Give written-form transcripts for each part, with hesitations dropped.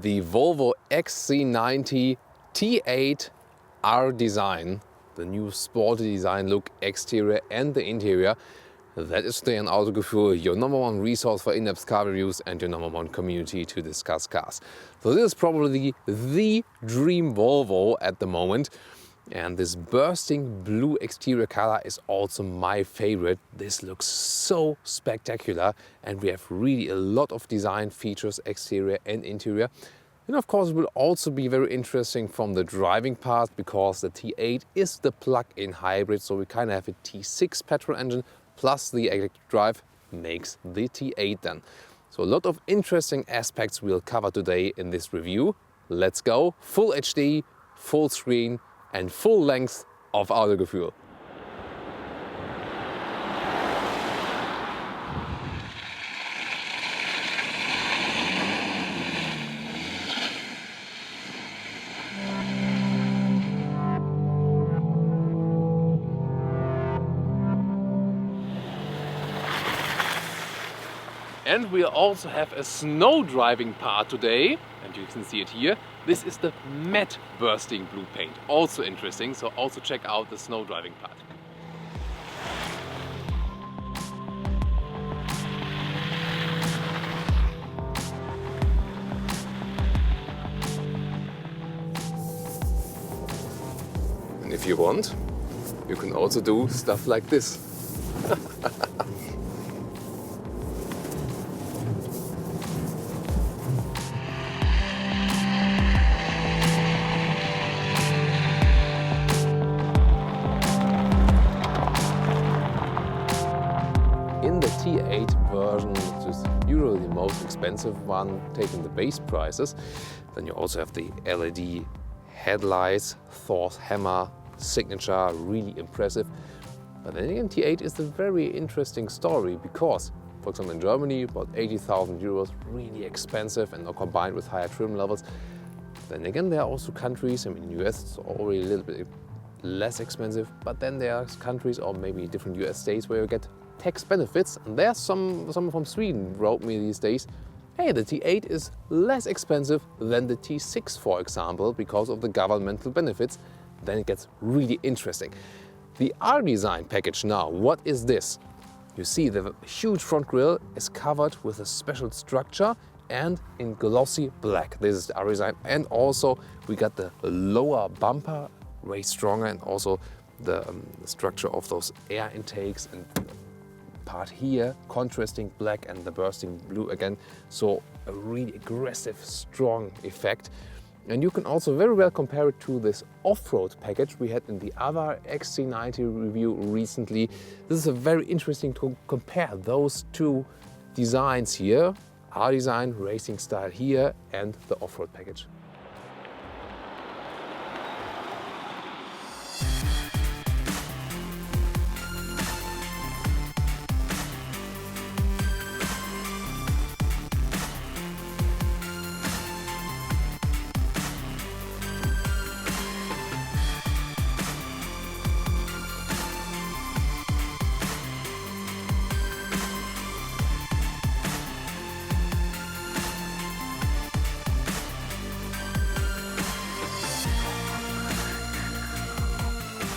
the Volvo XC90 T8 R design, the new sporty design look, exterior and the interior. That is today on Autogefühl, your number one resource for in-depth car reviews and your number one community to discuss cars. So this is probably the dream Volvo at the moment. And this bursting blue exterior color is also my favorite. This looks so spectacular and we have really a lot of design features, exterior and interior. And of course it will also be very interesting from the driving part because the T8 is the plug-in hybrid. So we kind of have a T6 petrol engine plus the electric drive makes the T8 then. So a lot of interesting aspects we'll cover today in this review. Let's go, full HD, full screen and full length of Autogefühl. And we also have a snow driving part today, and you can see it here. This is the matte bursting blue paint, also interesting, so also check out the snow driving part. And if you want, you can also do stuff like this. In the T8 version, which is usually the most expensive one, taking the base prices, then you also have the LED headlights, Thor's hammer, signature, really impressive. But then again, T8 is a very interesting story because, for example, in Germany, about 80,000 euros, really expensive and now combined with higher trim levels. Then again, there are also countries, I mean, in the US it's already a little bit less expensive, but then there are countries or maybe different US states where you get tax benefits, and there's someone from Sweden wrote me these days, hey, the T8 is less expensive than the T6, for example, because of the governmental benefits. Then it gets really interesting. The R design package now, what is this? You see the huge front grille is covered with a special structure and in glossy black. This is the R design, and also we got the lower bumper way stronger, and also the structure of those air intakes and part here, contrasting black and the bursting blue again. So a really aggressive, strong effect. And you can also very well compare it to this off-road package we had in the other XC90 review recently. This is a very interesting to compare those two designs here, R design, racing style here, and the off-road package.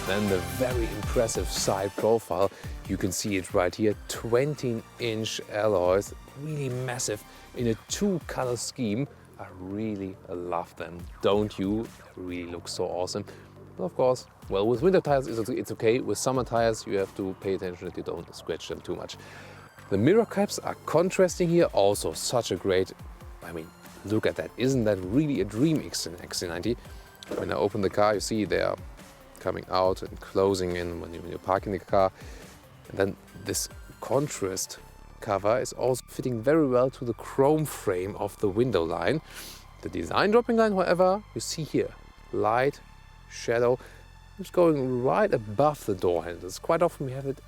Then the very impressive side profile, you can see it right here, 20-inch alloys, really massive in a two-color scheme. I really love them, don't you? They really look so awesome. But of course, well, with winter tires it's okay. With summer tires you have to pay attention that you don't scratch them too much. The mirror caps are contrasting here, also such a great, I mean, look at that. Isn't that really a dream XC90? When I open the car, you see they are coming out and closing in when you're parking the car. And then this contrast cover is also fitting very well to the chrome frame of the window line. The design dropping line, however, you see here, light, shadow, it's going right above the door handles. Quite often we have it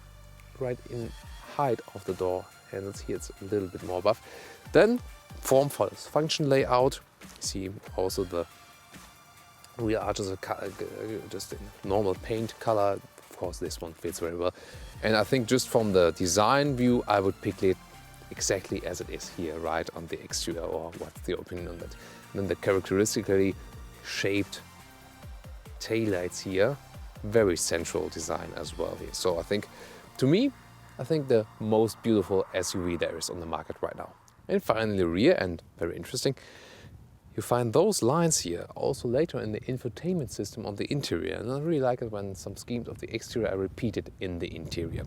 right in height of the door handles. Here it's a little bit more above. Then form follows function layout. You see also the rear arches are just in normal paint color. Of course, this one fits very well. And I think just from the design view, I would pick it exactly as it is here, right on the exterior, or what's your opinion on that? And then the characteristically shaped taillights here, very central design as well here. So I think, to me, I think the most beautiful SUV there is on the market right now. And finally rear, and very interesting, you find those lines here also later in the infotainment system on the interior. And I really like it when some schemes of the exterior are repeated in the interior.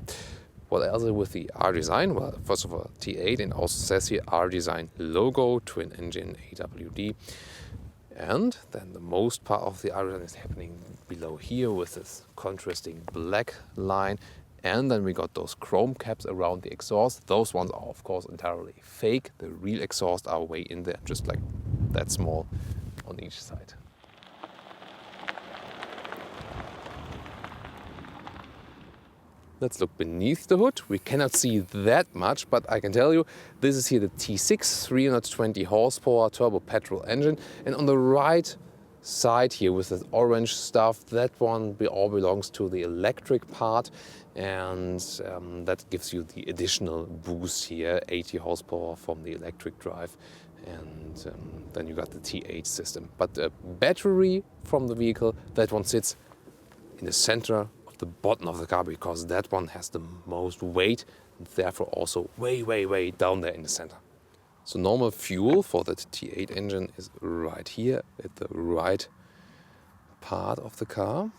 What else is with the R design? Well, first of all, T8, and also says here R design logo, twin engine AWD. And then the most part of the R design is happening below here with this contrasting black line. And then we got those chrome caps around the exhaust. Those ones are of course entirely fake. The real exhaust are way in there, just like that small on each side. Let's look beneath the hood. We cannot see that much, but I can tell you this is here the T6 320 horsepower turbo petrol engine. And on the right side here with the orange stuff, that one all belongs to the electric part, and that gives you the additional boost here, 80 horsepower from the electric drive, and then you got the T8 system. But the battery from the vehicle, that one sits in the center of the bottom of the car, because that one has the most weight, and therefore also way down there in the center. So normal fuel for that T8 engine is right here at the right part of the car.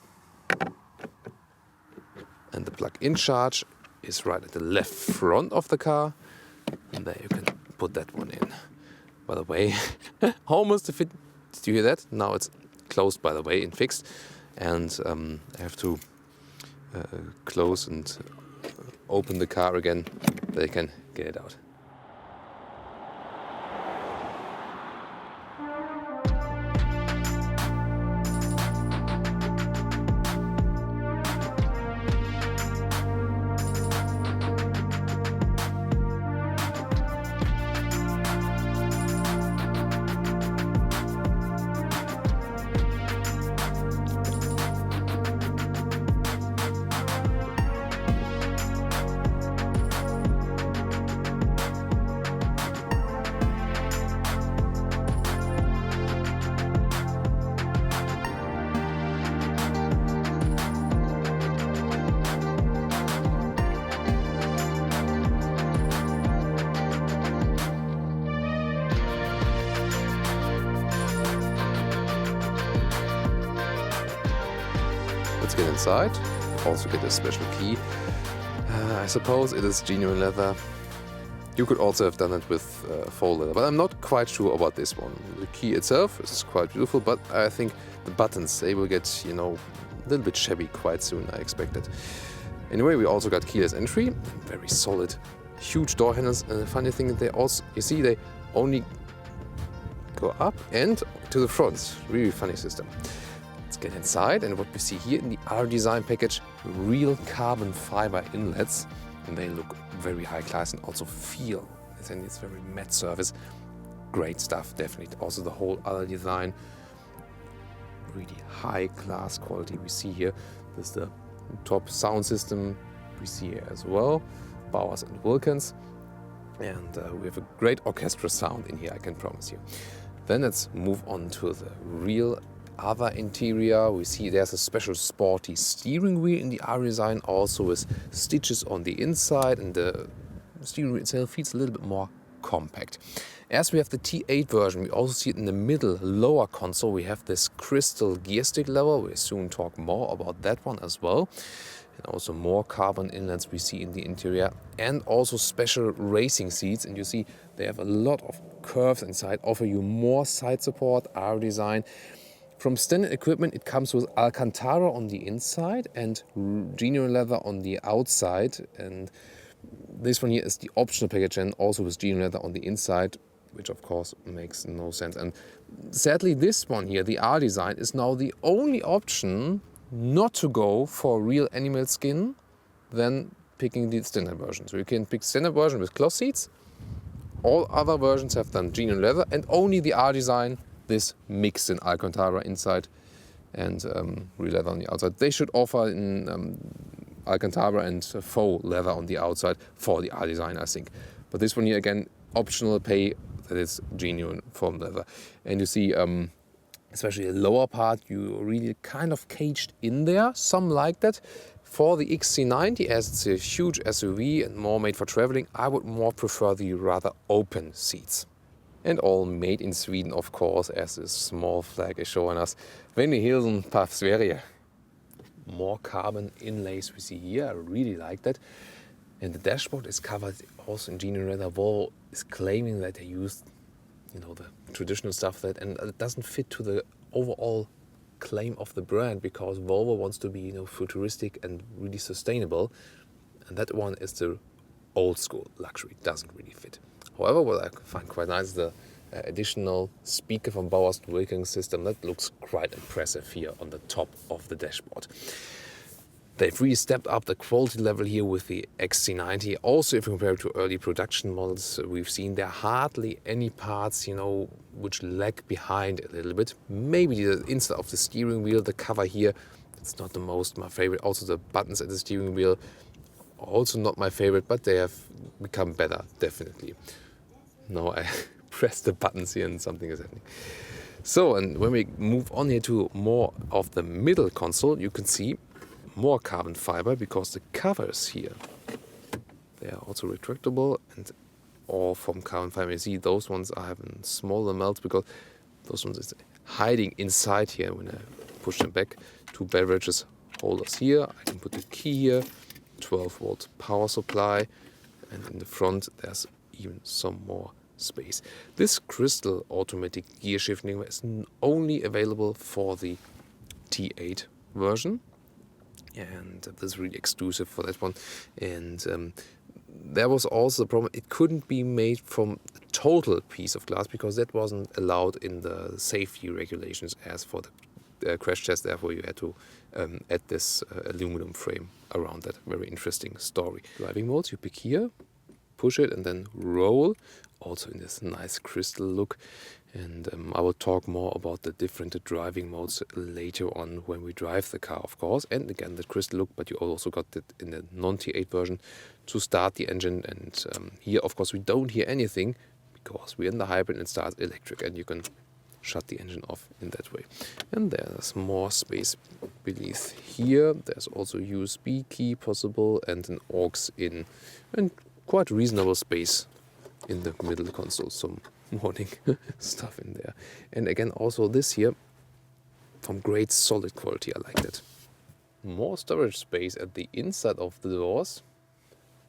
And the plug-in charge is right at the left front of the car. And there you can put that one in. By the way, almost to fit. Did you hear that? Now it's closed, by the way, and fixed. And I have to close and open the car again, so you can get it out. Let's get inside. Also get a special key. I suppose it is genuine leather. You could also have done it with faux leather, but I'm not quite sure about this one. The key itself is quite beautiful, but I think the buttons, they will get, you know, a little bit shabby quite soon, I expect it. Anyway, we also got keyless entry, very solid, huge door handles, and the funny thing is they also, you see, they only go up and to the front. Really funny system. Let's get inside, and what we see here in the R design package, real carbon fiber inlets, and they look very high class and also feel, and it's very matte surface. Great stuff, definitely. Also the whole other design, really high class quality we see here. This is the top sound system we see here as well, Bowers and Wilkins, and we have a great orchestra sound in here, I can promise you. Then let's move on to the real other interior. We see there's a special sporty steering wheel in the R design, also with stitches on the inside, and the steering wheel itself feels a little bit more compact. As we have the T8 version, we also see it in the middle lower console. We have this crystal gear stick lever. We'll soon talk more about that one as well. And also more carbon inlets we see in the interior, and also special racing seats. And you see they have a lot of curves inside, offer you more side support, R design. From standard equipment, it comes with Alcantara on the inside and genuine leather on the outside. And this one here is the optional package, and also with genuine leather on the inside, which of course makes no sense. And sadly, this one here, the R design, is now the only option not to go for real animal skin than picking the standard version. So you can pick standard version with cloth seats. All other versions have done genuine leather, and only the R design, this mixed in Alcantara inside and real leather on the outside. They should offer in Alcantara and faux leather on the outside for the R design, I think. But this one here, again, optional pay that is genuine foam leather. And you see, especially the lower part, you really kind of caged in there. Some like that. For the XC90, as it's a huge SUV and more made for traveling, I would more prefer the rather open seats. And all made in Sweden, of course, as this small flag is showing us. Vänlig hilsen på Sverige. More carbon inlays we see here. I really like that. And the dashboard is covered also in genuine leather. Volvo is claiming that they used, the traditional stuff that, and it doesn't fit to the overall claim of the brand, because Volvo wants to be, futuristic and really sustainable. And that one is the old school luxury. It doesn't really fit. However, what I find quite nice is the additional speaker from Bauer's Wilking system. That looks quite impressive here on the top of the dashboard. They've really stepped up the quality level here with the XC90. Also, if you compare it to early production models, we've seen there hardly any parts, which lag behind a little bit. Maybe the inside of the steering wheel, the cover here, it's not my favorite. Also, the buttons at the steering wheel, also not my favorite, but they have become better, definitely. Now I press the buttons here and something is happening. So, and when we move on here to more of the middle console, you can see more carbon fiber, because the covers here, they are also retractable and all from carbon fiber. You see those ones are having smaller melts, because those ones is hiding inside here. When I push them back, 2 beverages holders here. I can put the key here, 12-volt power supply, and in the front there's even some more space. This crystal automatic gear shifting is only available for the T8 version. And this is really exclusive for that one. And there was also the problem, it couldn't be made from a total piece of glass, because that wasn't allowed in the safety regulations as for the crash test. Therefore, you had to add this aluminum frame around that. Very interesting story. Driving modes, you pick here, push it and then roll. Also in this nice crystal look. And I will talk more about the different driving modes later on when we drive the car, of course. And again, the crystal look, but you also got it in the non-T8 version to start the engine. And here, of course, we don't hear anything, because we're in the hybrid and it starts electric, and you can shut the engine off in that way. And there's more space beneath here. There's also USB key possible and an aux in, and quite reasonable space in the middle console. Some morning stuff in there. And again, also this here from great solid quality. I like that. More storage space at the inside of the doors.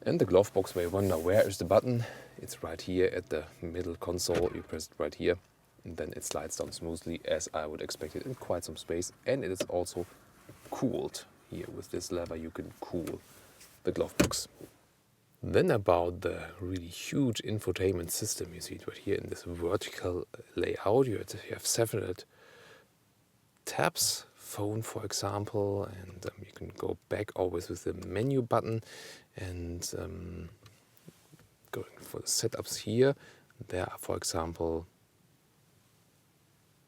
And the glove box, where you wonder where is the button. It's right here at the middle console. You press it right here and then it slides down smoothly, as I would expect it, in quite some space. And it is also cooled here. With this lever you can cool the glove box. Then about the really huge infotainment system, you see it right here in this vertical layout. You have several tabs, phone for example, and you can go back always with the menu button. And going for the setups here, there are, for example,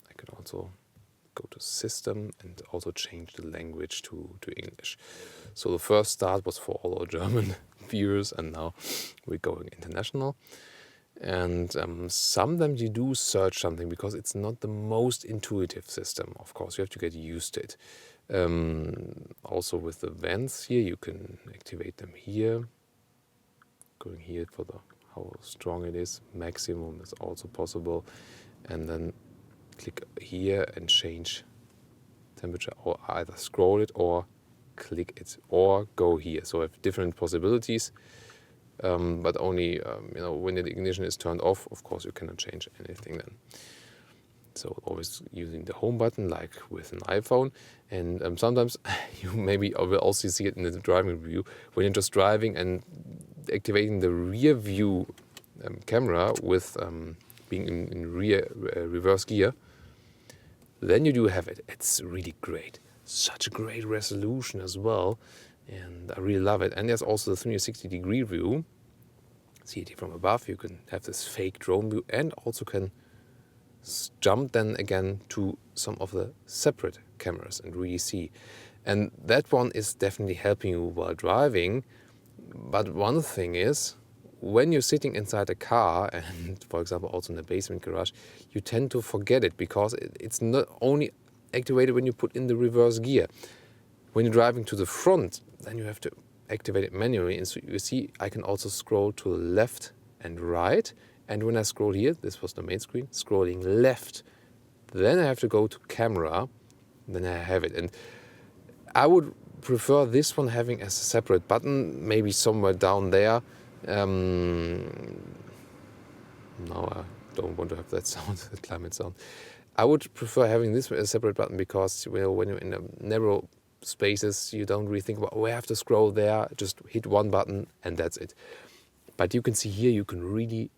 I can also go to system and also change the language to English. So the first start was for all our German viewers, and now we're going international. And sometimes you do search something, because it's not the most intuitive system. Of course, you have to get used to it. Also with the vents here, you can activate them here. Going here for the how strong it is. Maximum is also possible. And then click here and change temperature, or either scroll it or click it or go here. So I have different possibilities, but only when the ignition is turned off, of course you cannot change anything then. So always using the home button like with an iPhone. And sometimes you maybe will also see it in the driving review, when you're just driving and activating the rear view camera with being in reverse gear. Then you do have it. It's really great. Such a great resolution as well. And I really love it. And there's also the 360-degree view. See it from above. You can have this fake drone view, and also can jump then again to some of the separate cameras and really see. And that one is definitely helping you while driving. But one thing is, when you're sitting inside a car, and for example also in a basement garage, you tend to forget it because it's not only activated when you put in the reverse gear. When you're driving to the front, then you have to activate it manually. And so you see, I can also scroll to the left and right. And when I scroll here, this was the main screen, scrolling left, then I have to go to camera, then I have it. And I would prefer this one having as a separate button, maybe somewhere down there. No, I don't want to have that sound, the climate sound. I would prefer having this as a separate button because when you're in narrow spaces, you don't really think about, oh, I have to scroll there, just hit one button and that's it. But you can see here, you can really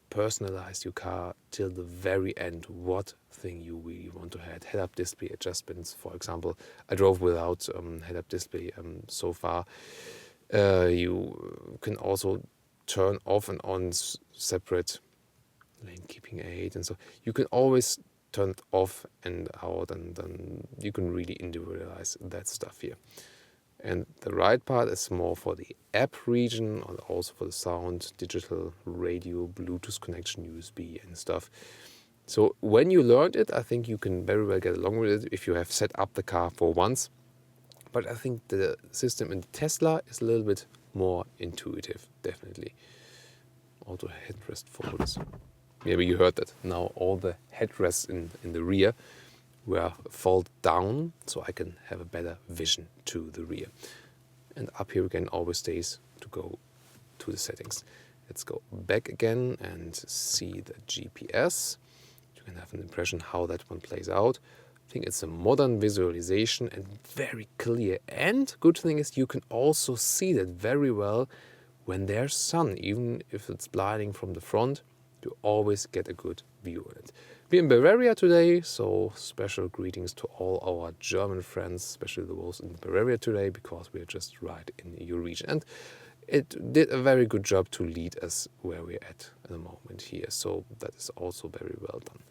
personalize your car till the very end, what thing you really want to have. Head-up display adjustments, for example. I drove without head-up display so far. You can also turn off and on separate lane keeping aid, and so you can always turn it off and out, and then you can really individualize that stuff here. And the right part is more for the app region, and also for the sound, digital, radio, Bluetooth connection, USB and stuff. So when you learned it, I think you can very well get along with it if you have set up the car for once. But I think the system in Tesla is a little bit more intuitive, definitely. Auto headrest folders. Maybe you heard that. Now all the headrests in the rear were fold down, so I can have a better vision to the rear. And up here again always stays to go to the settings. Let's go back again and see the GPS. You can have an impression how that one plays out. I think it's a modern visualization and very clear. And good thing is you can also see that very well when there's sun, even if it's blinding from the front, you always get a good view of it. We're in Bavaria today, so special greetings to all our German friends, especially the ones in Bavaria today, because we're just right in your region. And it did a very good job to lead us where we're at the moment here. So that is also very well done.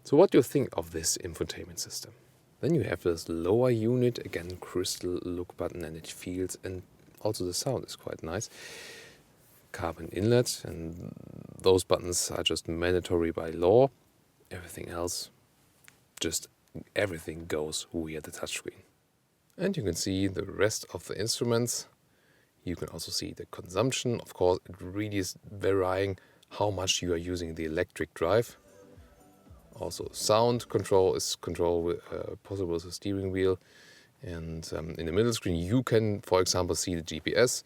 So what do you think of this infotainment system? Then you have this lower unit, again, crystal look button, and it feels, and also the sound is quite nice. Carbon inlet, and those buttons are just mandatory by law. Everything else, just everything goes via the touchscreen. And you can see the rest of the instruments. You can also see the consumption. Of course, it really is varying how much you are using the electric drive. Also, sound control is control with possible with the steering wheel. And in the middle screen, you can, for example, see the GPS.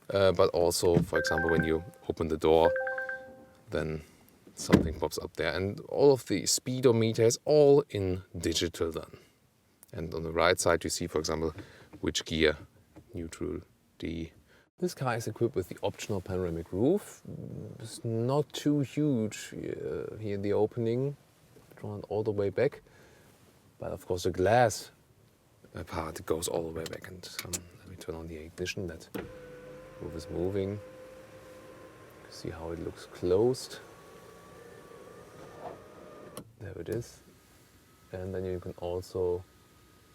But also, for example, when you open the door, then something pops up there. And all of the speedometer is all in digital then. And on the right side, you see, for example, which gear, neutral, D. This car is equipped with the optional panoramic roof. It's not too huge here in the opening, drawn all the way back. But of course, the glass part goes all the way back. And let me turn on the ignition. That roof is moving. See how it looks closed. There it is. And then you can also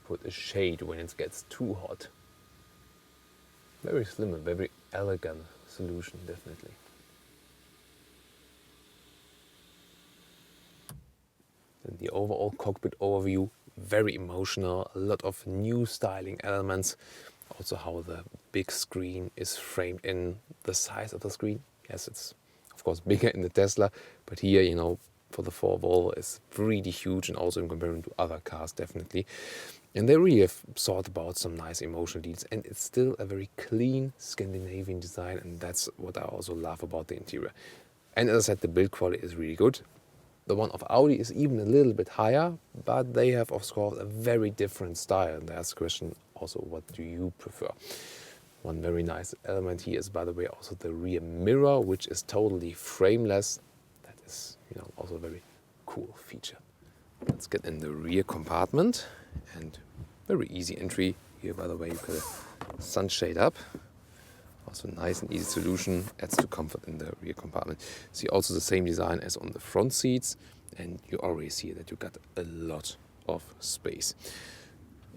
put a shade when it gets too hot. Very slim, a very elegant solution, definitely. Then the overall cockpit overview, very emotional, a lot of new styling elements. Also how the big screen is framed in, the size of the screen. Yes, it's of course bigger in the Tesla, but here, you know, for the 4 Volvo is really huge, and also in comparison to other cars, definitely. And they really have thought about some nice emotional details, and it's still a very clean Scandinavian design, and that's what I also love about the interior. And as I said, the build quality is really good. The one of Audi is even a little bit higher, but they have, of course, a very different style. And that's the question also, what do you prefer? One very nice element here is, by the way, also the rear mirror, which is totally frameless. That is, you know, also a very cool feature. Let's get in the rear compartment, and very easy entry here. By the way, you put a sunshade up. Also nice and easy solution, adds to comfort in the rear compartment. See also the same design as on the front seats, and you already see that you got a lot of space.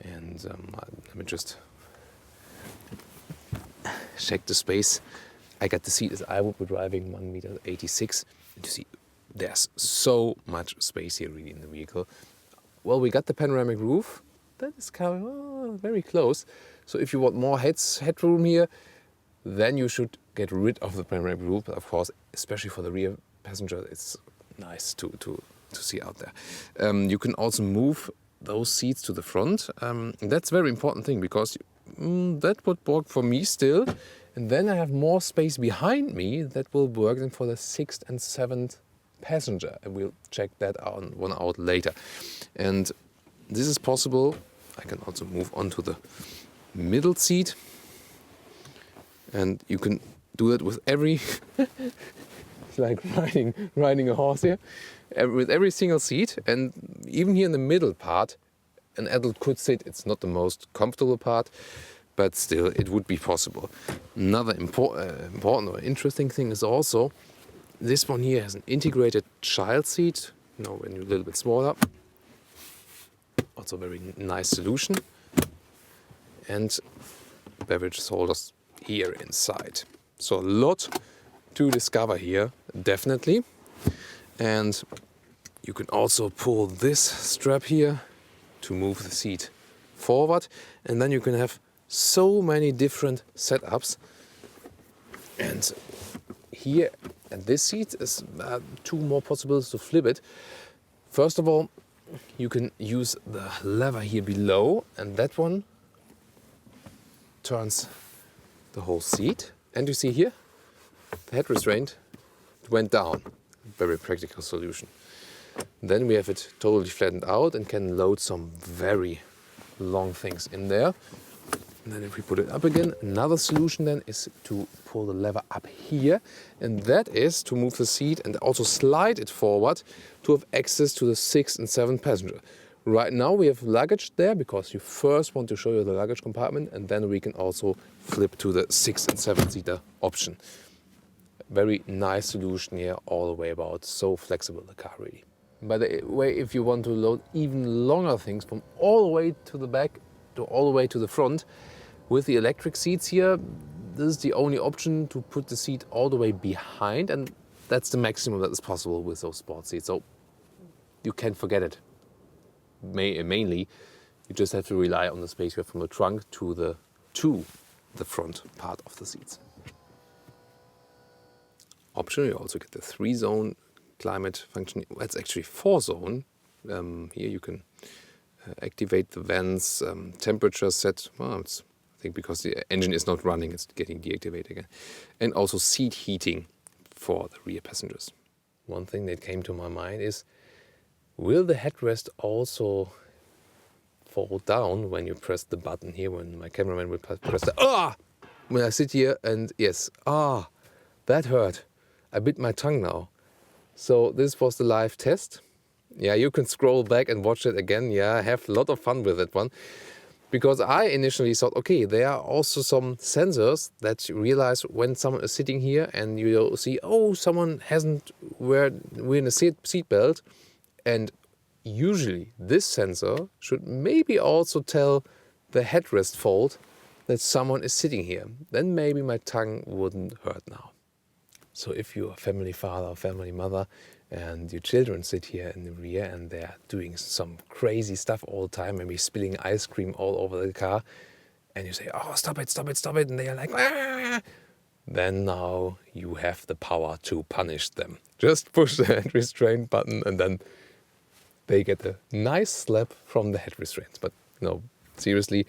And let me just check the space. I got the seat as I would be driving 1.86 m. And you see, there's so much space here really in the vehicle. Well, we got the panoramic roof. That is coming very close. So if you want more headroom here, then you should get rid of the panoramic roof. But of course, especially for the rear passenger, it's nice to see out there. You can also move those seats to the front. That's a very important thing because that would work for me still. And then I have more space behind me that will work then for the 6th and 7th passenger. And we'll check that one out later. And this is possible. I can also move on to the middle seat. And you can do that with every... It's like riding a horse here. With every single seat. And even here in the middle part, an adult could sit. It's not the most comfortable part, but still it would be possible. Another important or interesting thing is also this one here has an integrated child seat. You know, when you're a little bit smaller. Also a very nice solution. And beverage holders here inside. So a lot to discover here, definitely. And you can also pull this strap here to move the seat forward. And then you can have so many different setups. And here at this seat is two more possibilities to flip it. First of all, you can use the lever here below, and that one turns the whole seat. And you see here, the head restraint went down. Very practical solution. Then we have it totally flattened out and can load some very long things in there. And then if we put it up again, another solution then is to pull the lever up here. And that is to move the seat and also slide it forward to have access to the 6th and 7th passenger. Right now we have luggage there because you first want to show you the luggage compartment, and then we can also flip to the 6th and 7th seater option. Very nice solution here all the way about. So flexible the car really. By the way, if you want to load even longer things from all the way to the back to all the way to the front, with the electric seats here, this is the only option to put the seat all the way behind, and that's the maximum that is possible with those sport seats. So you can forget it. Mainly, you just have to rely on the space here from the trunk to the front part of the seats. Optional, you also get the 3-zone climate function. Well, it's actually 4-zone. Here you can activate the vents, temperature set. Well, it's, I think because the engine is not running, it's getting deactivated again. And also seat heating for the rear passengers. One thing that came to my mind is, will the headrest also fall down when you press the button here, when my cameraman will press the... When I sit here and yes, that hurt. I bit my tongue now. So this was the live test. Yeah, you can scroll back and watch it again. Yeah, I have a lot of fun with that one. Because I initially thought, okay, there are also some sensors that realize when someone is sitting here and you see, someone hasn't wearing a seat belt. And usually this sensor should maybe also tell the headrest fold that someone is sitting here. Then maybe my tongue wouldn't hurt now. So if you're a family father or family mother and your children sit here in the rear and they're doing some crazy stuff all the time, maybe spilling ice cream all over the car, and you say, stop it, and they are like, then now you have the power to punish them. Just push the head restraint button and then they get a nice slap from the head restraints. But no, seriously,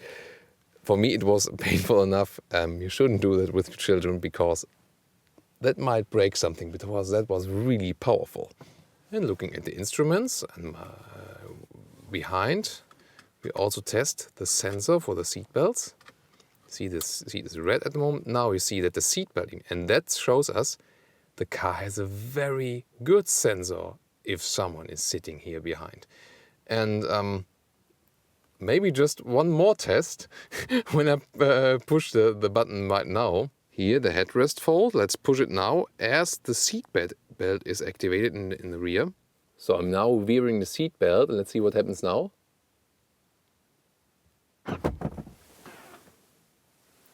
for me it was painful enough. You shouldn't do that with your children because that might break something, because that was really powerful. And looking at the instruments and behind, we also test the sensor for the seat belts. See, this seat is red at the moment. Now you see that the seat belting, and that shows us the car has a very good sensor if someone is sitting here behind. And maybe just one more test when I push the button right now. Here, the headrest fold. Let's push it now as the seat belt is activated in the rear. So I'm now wearing the seat belt, and let's see what happens now.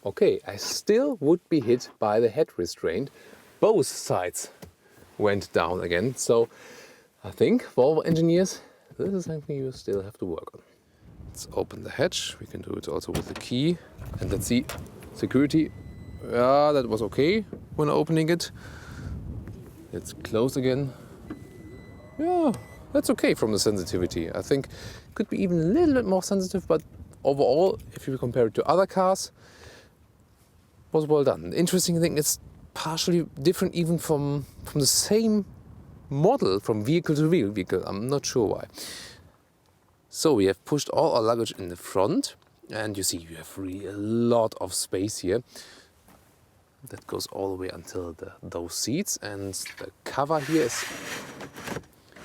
Okay, I still would be hit by the head restraint. Both sides went down again. So I think Volvo engineers, this is something you still have to work on. Let's open the hatch. We can do it also with the key. And let's see, security. Yeah, that was okay when opening it. Let's close again. Yeah, that's okay from the sensitivity. I think it could be even a little bit more sensitive, but overall, if you compare it to other cars, was well done. The interesting thing is partially different even from the same model, from vehicle to vehicle. I'm not sure why. So we have pushed all our luggage in the front, and you see you have really a lot of space here. That goes all the way until those seats, and the cover here is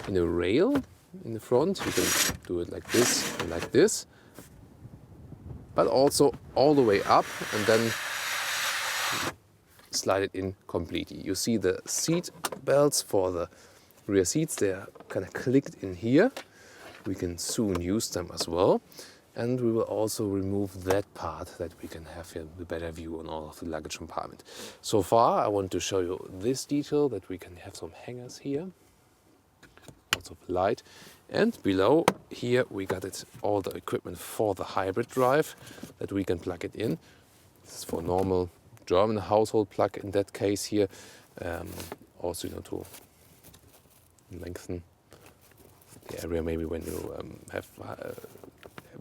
in a rail in the front. You can do it like this and like this, but also all the way up and then slide it in completely. You see the seat belts for the rear seats, they are kind of clicked in here. We can soon use them as well. And we will also remove that part that we can have here a better view on all of the luggage compartment. So far, I want to show you this detail, that we can have some hangers here. Lots of light. And below here we got it, all the equipment for the hybrid drive that we can plug it in. This is for normal German household plug in that case here. Also, to lengthen the area maybe when you have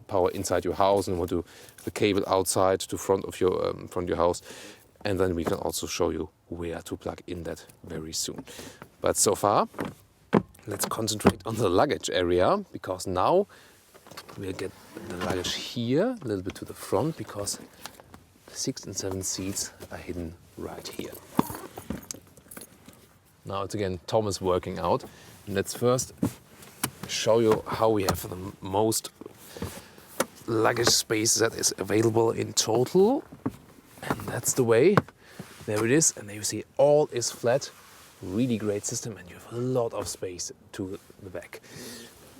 power inside your house and want to the cable outside to front of your house. And then we can also show you where to plug in that very soon. But so far, let's concentrate on the luggage area, because now we'll get the luggage here a little bit to the front, because the 6 and 7 seats are hidden right here. Now it's again Thomas working out. And let's first show you how we have the most luggage space that is available in total. And that's the way. There it is. And there you see all is flat. Really great system, and you have a lot of space to the back.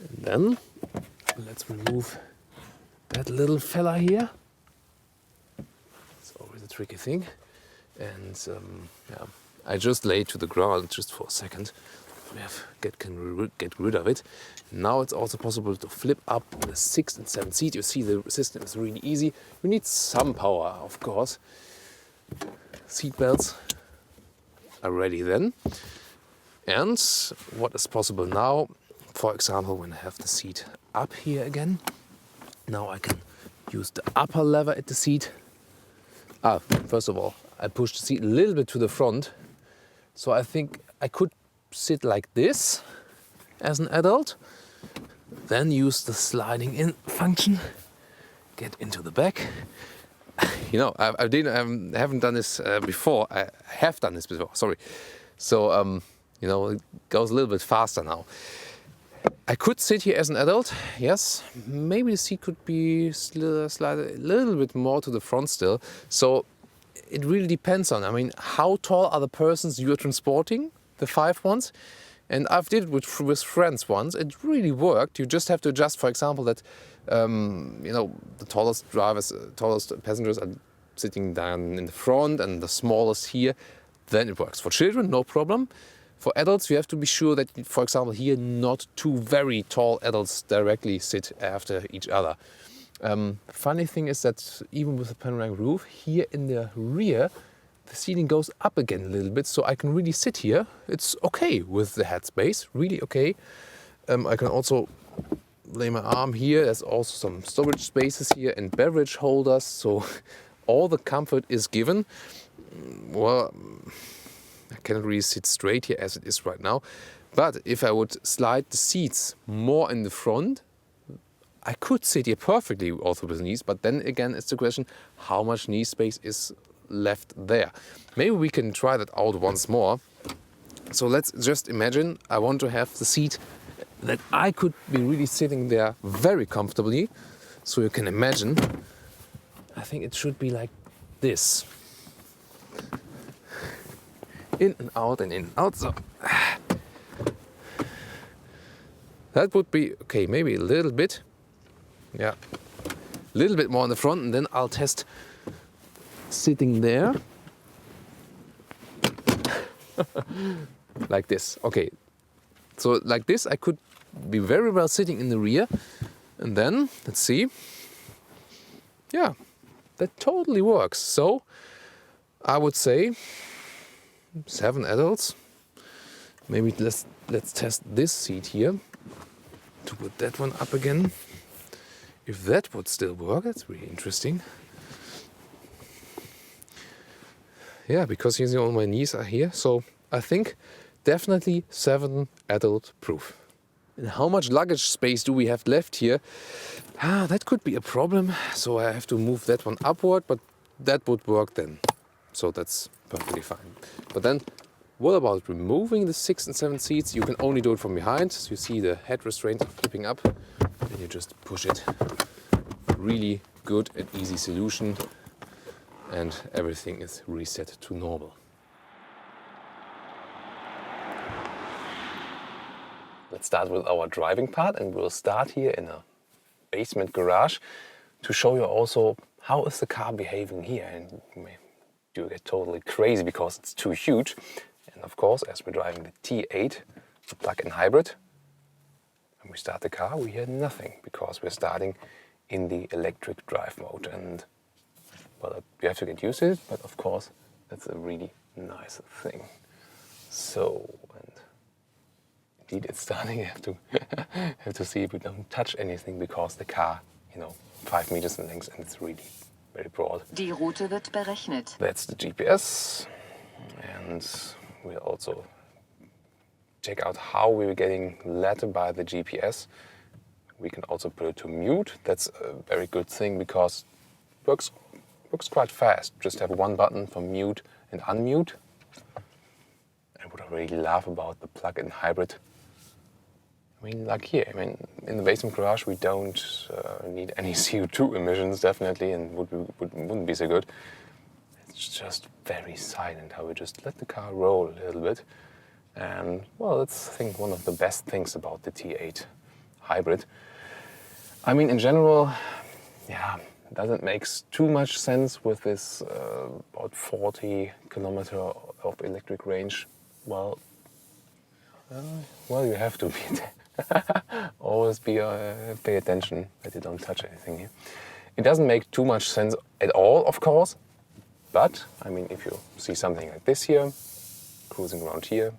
And then let's remove that little fella here. It's always a tricky thing. And yeah, I just lay it to the ground just for a second. We can get rid of it. Now it's also possible to flip up the 6 and 7 seat. You see the system is really easy. You need some power, of course. Seat belts are ready then. And what is possible now, for example, when I have the seat up here again, now I can use the upper lever at the seat. First of all, I push the seat a little bit to the front. So I think I could sit like this as an adult, then use the sliding in function, get into the back. I haven't done this before. I have done this before, sorry. So, it goes a little bit faster now. I could sit here as an adult, yes. Maybe the seat could be slide a little bit more to the front still. So it really depends on, how tall are the persons you're transporting, the 5 ones. And I've did it with friends once. It really worked. You just have to adjust, for example, that the tallest passengers are sitting down in the front and the smallest here. Then it works. For children, no problem. For adults, you have to be sure that, for example, here not 2 very tall adults directly sit after each other. Funny thing is that even with the panoramic roof, here in the rear, the seating goes up again a little bit, so I can really sit here. It's okay with the headspace, really okay. I can also lay my arm here. There's also some storage spaces here and beverage holders, so all the comfort is given. Well, I cannot really sit straight here as it is right now, but if I would slide the seats more in the front, I could sit here perfectly also with knees, but then again it's the question, how much knee space is left there? Maybe we can try that out once more. So let's just imagine I want to have the seat that I could be really sitting there very comfortably. So you can imagine, I think it should be like this. In and out and in and out. So that would be okay, maybe a little bit. Yeah, a little bit more in the front, and then I'll test sitting there. Like this. Okay. So like this I could be very well sitting in the rear. And then, let's see. Yeah, that totally works. So I would say 7 adults. Maybe let's test this seat here. To put that one up again. If that would still work, that's really interesting. Yeah, because you see all my knees are here. So I think definitely 7 adult proof. And how much luggage space do we have left here? That could be a problem. So I have to move that one upward, but that would work then. So that's perfectly fine. But then what about removing the 6 and 7 seats? You can only do it from behind. So you see the head restraint flipping up. And you just push it. Really good and easy solution. And everything is reset to normal. Let's start with our driving part, and we'll start here in a basement garage to show you also how is the car behaving here. And you get totally crazy because it's too huge. And of course, as we're driving the T8, the plug-in hybrid, when we start the car, we hear nothing because we're starting in the electric drive mode. And well, you have to get used to it, but of course, that's a really nice thing. So, and indeed, it's starting. You have to see if we don't touch anything because the car, 5 meters in length, and it's really very broad. Die Route wird berechnet. That's the GPS, and we'll also check out how we're getting led by the GPS. We can also put it to mute. That's a very good thing because it works quite fast. Just have one button for mute and unmute. And what I really love about the plug-in hybrid, like here, in the basement garage, we don't need any CO2 emissions, definitely, and wouldn't be so good. It's just very silent, how we just let the car roll a little bit. And, well, that's, I think, one of the best things about the T8 hybrid. In general, yeah, it doesn't make too much sense with this about 40 kilometer of electric range. Well, you have to be there. Always pay attention that you don't touch anything here. It doesn't make too much sense at all, of course. But, if you see something like this here, cruising around here,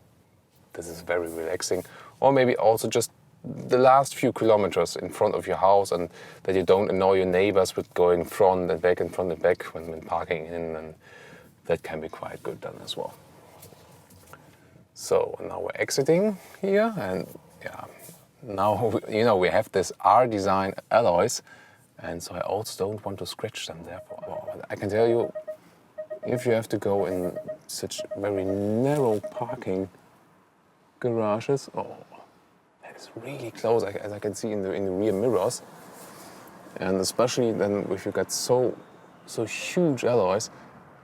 this is very relaxing. Or maybe also just the last few kilometers in front of your house, and that you don't annoy your neighbors with going front and back when parking in, and that can be quite good done as well. So now we're exiting here, and yeah, now we have this R design alloys, and so I also don't want to scratch them. Therefore, I can tell you, if you have to go in such very narrow parking garages, that is really close, as I can see in the rear mirrors, and especially then if you got so huge alloys.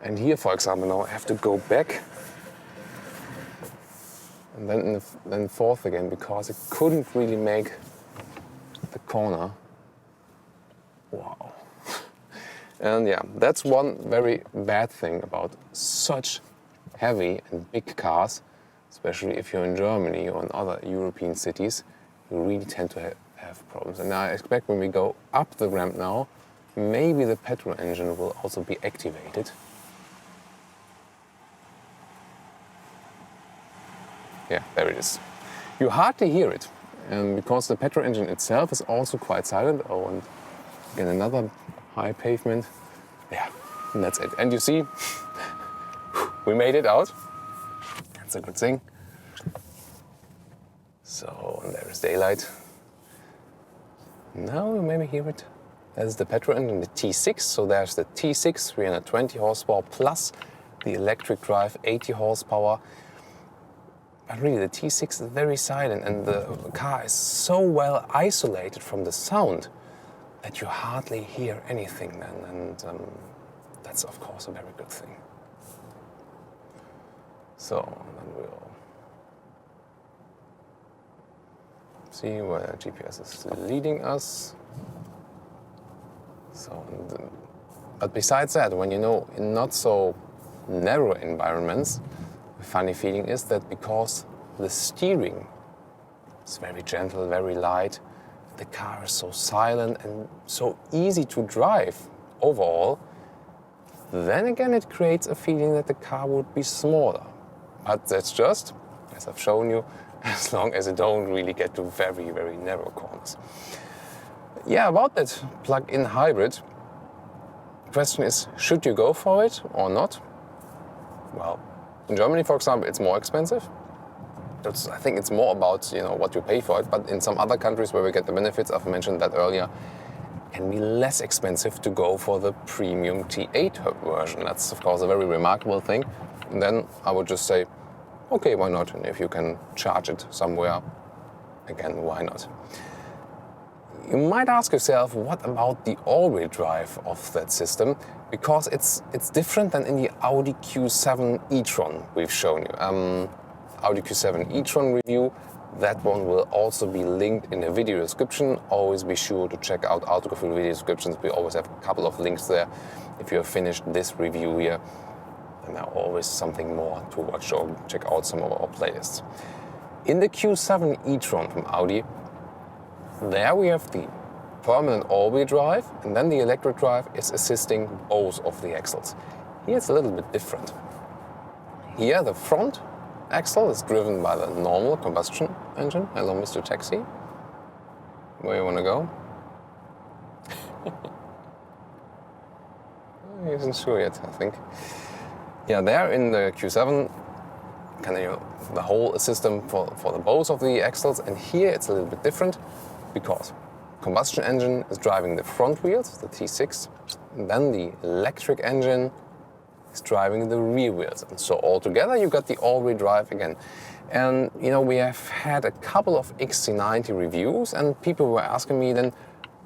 And here, for example, now I have to go back and then forth again because it couldn't really make the corner. Wow. And yeah, that's one very bad thing about such heavy and big cars, especially if you're in Germany or in other European cities. You really tend to have problems. And I expect when we go up the ramp now, maybe the petrol engine will also be activated. Yeah, there it is. You hardly hear it, because the petrol engine itself is also quite silent. Oh, and again, another high pavement. Yeah, and that's it. And you see, we made it out. That's a good thing. So, and there is daylight. Now you maybe hear it. That's the petrol engine, the T6. So there's the T6, 320 horsepower, plus the electric drive, 80 horsepower. But really, the T6 is very silent, and the car is so well isolated from the sound that you hardly hear anything then. And that's, of course, a very good thing. So then we'll see where GPS is leading us. So But besides that, when in not so narrow environments, the funny feeling is that because the steering is very gentle, very light, the car is so silent and so easy to drive overall, then again it creates a feeling that the car would be smaller. But that's just, as I've shown you, as long as you don't really get to very, very narrow corners. Yeah, about that plug-in hybrid, the question is, should you go for it or not? Well, in Germany, for example, it's more expensive. I think it's more about what you pay for it, but in some other countries where we get the benefits, I've mentioned that earlier, it can be less expensive to go for the premium T8 version. That's of course a very remarkable thing. And then I would just say, okay, why not? And if you can charge it somewhere, again, why not? You might ask yourself, what about the all-wheel drive of that system? Because it's different than in the Audi Q7 e-tron we've shown you. Audi Q7 e-tron review, that one will also be linked in the video description. Always be sure to check out Autogefühl video descriptions. We always have a couple of links there. If you have finished this review here, then there's always something more to watch or check out some of our playlists. In the Q7 e-tron from Audi, there we have the permanent all-wheel drive, and then the electric drive is assisting both of the axles. Here it's a little bit different. Here the front axle is driven by the normal combustion engine. Hello, Mr. Taxi. Where you want to go? He isn't sure yet, I think. Yeah, there in the Q7, the whole system for the both of the axles, and here it's a little bit different because combustion engine is driving the front wheels, the T6, and then the electric engine is driving the rear wheels. And so altogether you got the all-wheel drive again. And we have had a couple of XC90 reviews, and people were asking me then,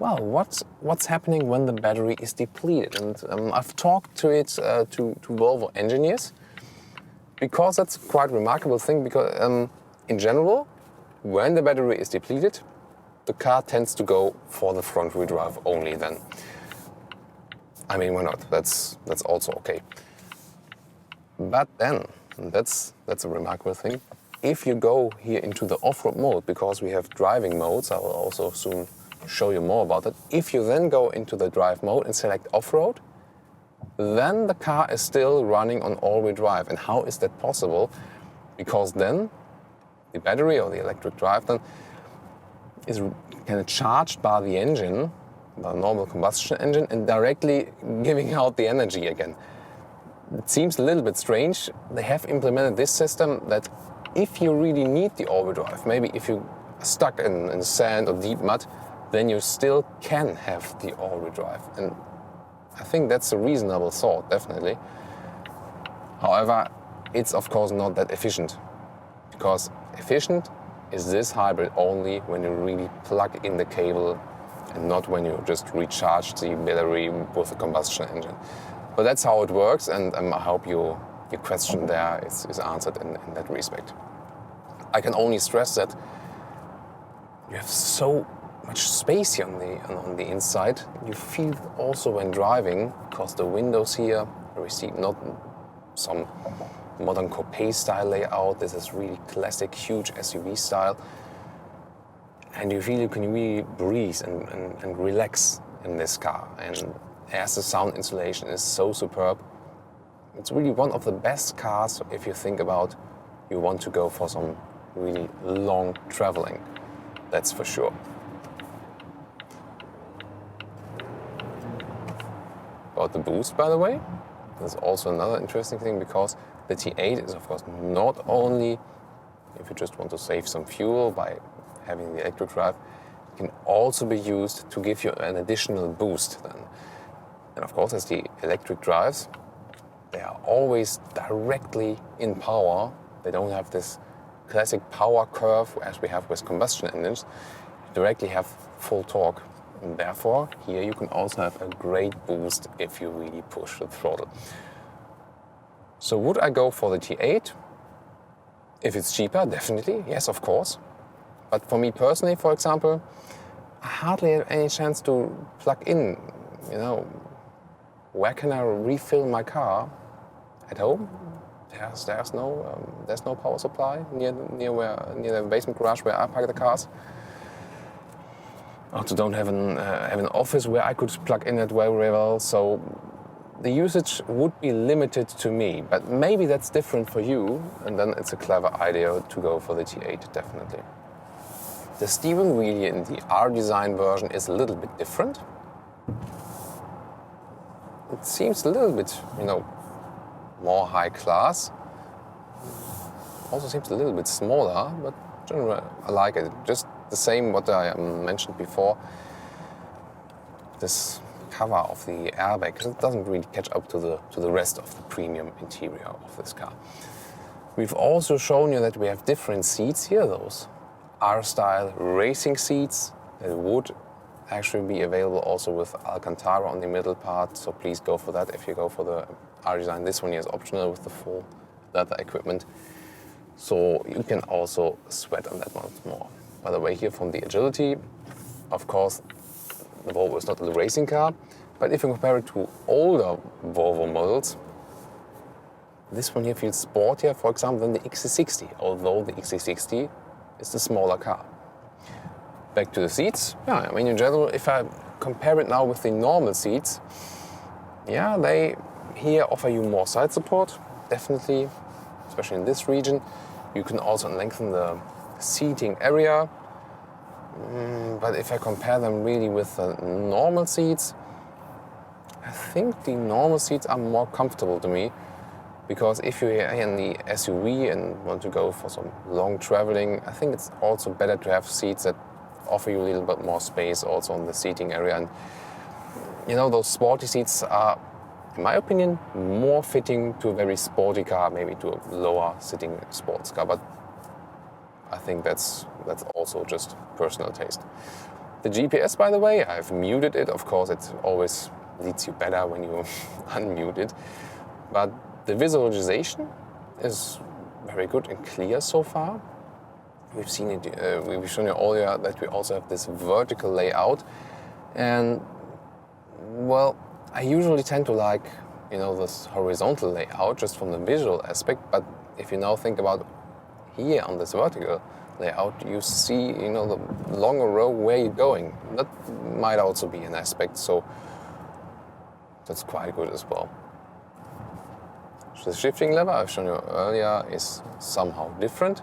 well, what's happening when the battery is depleted? And I've talked to it to Volvo engineers, because that's a quite remarkable thing, because in general, when the battery is depleted, the car tends to go for the front wheel drive only then. I mean, why not? That's also okay. But then, and that's a remarkable thing, if you go here into the off-road mode, because we have driving modes, I will also soon show you more about it. If you then go into the drive mode and select off-road, then the car is still running on all-wheel drive. And how is that possible? Because then the battery or the electric drive then is kind of charged by the engine, the normal combustion engine, and directly giving out the energy again. It seems a little bit strange. They have implemented this system that if you really need the all-wheel drive, maybe if you're stuck in sand or deep mud, then you still can have the all-wheel drive. And I think that's a reasonable thought, definitely. However, it's of course not that efficient, because efficient is this hybrid only when you really plug in the cable and not when you just recharge the battery with a combustion engine. But that's how it works, and I hope your question there is answered in that respect. I can only stress that you have so much space here on the inside. You feel it also when driving, because the windows here receive not some modern coupe style layout. This is really classic, huge SUV style. And you feel you can really breathe and relax in this car. And as the sound insulation is so superb, it's really one of the best cars if you think about you want to go for some really long traveling. That's for sure. About the boost, by the way, there's also another interesting thing, because the T8 is of course not only if you just want to save some fuel by having the electric drive, it can also be used to give you an additional boost then. And of course, as the electric drives, they are always directly in power. They don't have this classic power curve as we have with combustion engines. You directly have full torque. And therefore, here you can also have a great boost if you really push the throttle. So would I go for the T8? If it's cheaper, definitely, yes, of course. But for me personally, for example, I hardly have any chance to plug in, where can I refill my car? At home? There's no power supply near the basement garage where I park the cars. I also don't have an office where I could plug in it very well. So the usage would be limited to me, but maybe that's different for you, and then it's a clever idea to go for the T8, definitely. The steering wheel in the R-Design version is a little bit different. It seems a little bit, more high class. Also seems a little bit smaller, but generally I like it. Just the same what I mentioned before. This cover of the airbag, because it doesn't really catch up to the rest of the premium interior of this car. We've also shown you that we have different seats here, those R-style racing seats that would actually be available also with Alcantara on the middle part, so please go for that if you go for the R-Design. This one here is optional with the full leather equipment, so you can also sweat on that one more. By the way, here from the agility, of course, the Volvo is not a racing car, but if you compare it to older Volvo models, this one here feels sportier, for example, than the XC60, although the XC60 is the smaller car. Back to the seats. Yeah, I mean, in general, if I compare it now with the normal seats, yeah, they here offer you more side support, definitely, especially in this region. You can also lengthen the seating area. But if I compare them really with the normal seats, I think the normal seats are more comfortable to me, because if you're in the SUV and want to go for some long traveling, I think it's also better to have seats that offer you a little bit more space also on the seating area. And those sporty seats are, in my opinion, more fitting to a very sporty car, maybe to a lower sitting sports car. But I think that's also just personal taste. The GPS, by the way, I've muted it. Of course, it always leads you better when you unmute it. But the visualization is very good and clear so far. We've seen it. We've shown you earlier that we also have this vertical layout, and well, I usually tend to like this horizontal layout just from the visual aspect. But if you now think about here on this vertical layout, you see the longer row where you're going. That might also be an aspect, so that's quite good as well. The shifting lever I've shown you earlier is somehow different,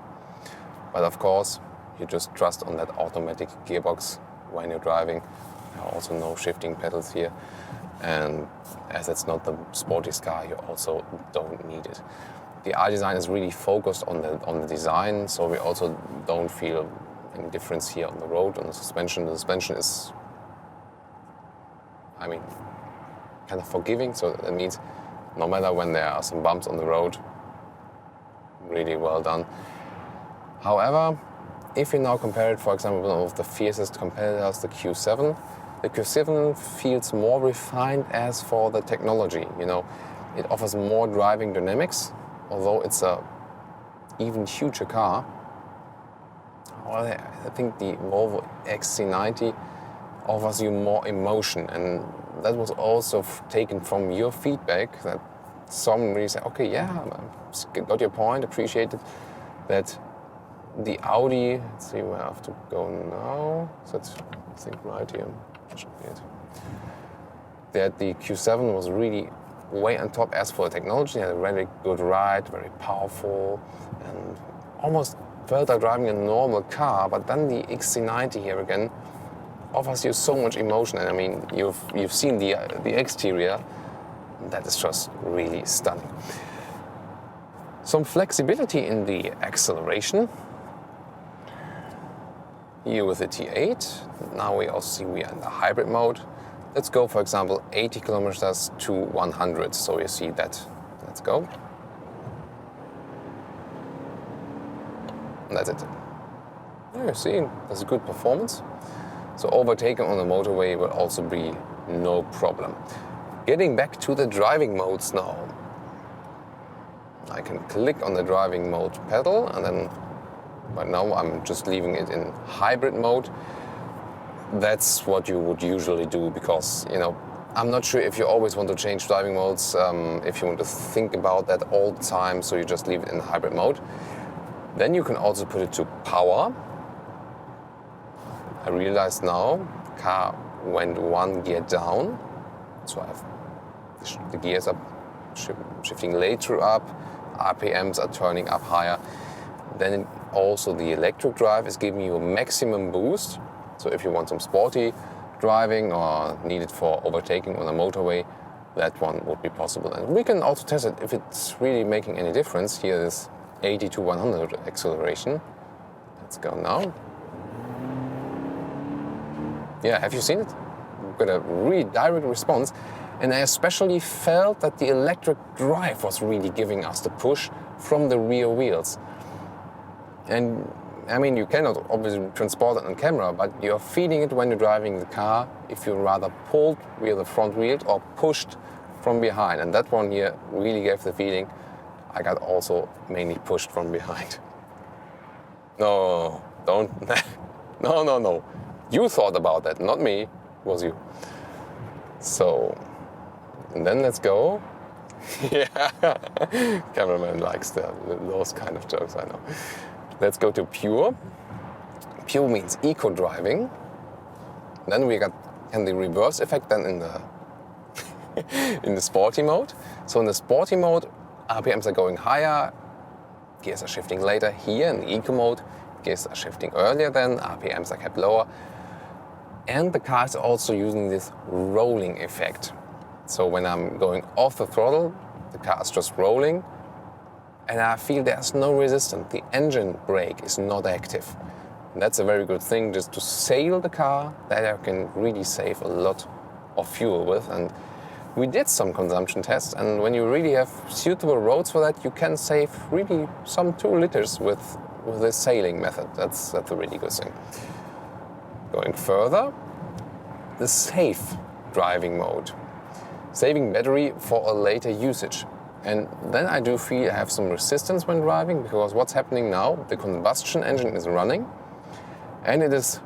but of course you just trust on that automatic gearbox when you're driving. There are also no shifting pedals here, and as it's not the sportiest car, you also don't need it. The R-Design is really focused on the design, so we also don't feel any difference here on the road. On the suspension is, kind of forgiving, so that means no matter when there are some bumps on the road, really well done. However, if you now compare it, for example, with one of the fiercest competitors, the Q7, the Q7 feels more refined as for the technology. It offers more driving dynamics, although it's a even huger car. Well, I think the Volvo XC90 offers you more emotion, and that was also taken from your feedback, that some really said, okay, yeah, got your point, appreciated that the Audi, let's see where I have to go now, so that's, I think right here, should be it. That the Q7 was really way on top as for the technology, had a very good ride, very powerful, and almost felt like driving a normal car. But then the XC90 here again offers you so much emotion, and you've seen the exterior. That is just really stunning. Some flexibility in the acceleration. Here with the T8. Now we also see we are in the hybrid mode. Let's go, for example, 80 kilometers to 100. So you see that. Let's go. And that's it. Yeah, you see, that's a good performance. So overtaking on the motorway will also be no problem. Getting back to the driving modes now. I can click on the driving mode pedal, and then right now I'm just leaving it in hybrid mode. That's what you would usually do, because I'm not sure if you always want to change driving modes, if you want to think about that all the time, so you just leave it in hybrid mode. Then you can also put it to power. I realize now, car went one gear down, so I have the gears up, shifting later up, RPMs are turning up higher. Then also the electric drive is giving you a maximum boost. So if you want some sporty driving or need it for overtaking on a motorway, that one would be possible. And we can also test it if it's really making any difference. Here is 80 to 100 acceleration. Let's go now. Yeah, have you seen it? We've got a really direct response. And I especially felt that the electric drive was really giving us the push from the rear wheels. And I mean, you cannot obviously transport it on camera, but you're feeling it when you're driving the car, if you're rather pulled via the front wheels or pushed from behind. And that one here really gave the feeling I got also mainly pushed from behind. No, don't. No. You thought about that, not me, it was you. So, and then let's go. Yeah, cameraman likes those kind of jokes, I know. Let's go to pure. Pure means eco driving. Then we got the reverse effect then in the in the sporty mode. So in the sporty mode, RPMs are going higher, gears are shifting later. Here in the eco mode, gears are shifting earlier then, RPMs are kept lower. And the car is also using this rolling effect. So when I'm going off the throttle, the car is just rolling, and I feel there's no resistance. The engine brake is not active. And that's a very good thing, just to sail the car, that I can really save a lot of fuel with. And we did some consumption tests, and when you really have suitable roads for that, you can save really some 2 liters with this sailing method. That's a really good thing. Going further, the safe driving mode. Saving battery for a later usage. And then I do feel I have some resistance when driving, because what's happening now, the combustion engine is running and it is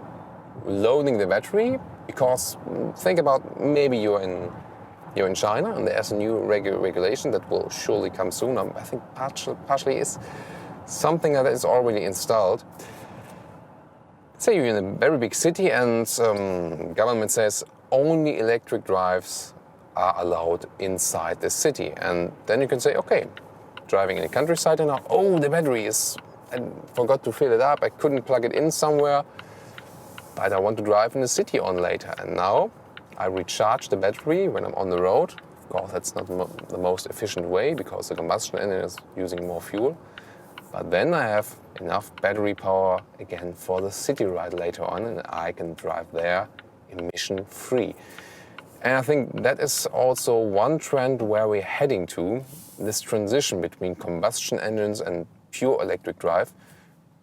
loading the battery, because think about, maybe you're in China and there's a new regulation that will surely come soon. I think partially is something that is already installed. Say you're in a very big city and government says only electric drives are allowed inside the city. And then you can say, okay, driving in the countryside and now, oh, the battery I forgot to fill it up, I couldn't plug it in somewhere, but I want to drive in the city on later. And now I recharge the battery when I'm on the road. Of course, that's not the most efficient way, because the combustion engine is using more fuel. But then I have enough battery power again for the city ride later on, and I can drive there emission-free. And I think that is also one trend where we're heading to, this transition between combustion engines and pure electric drive.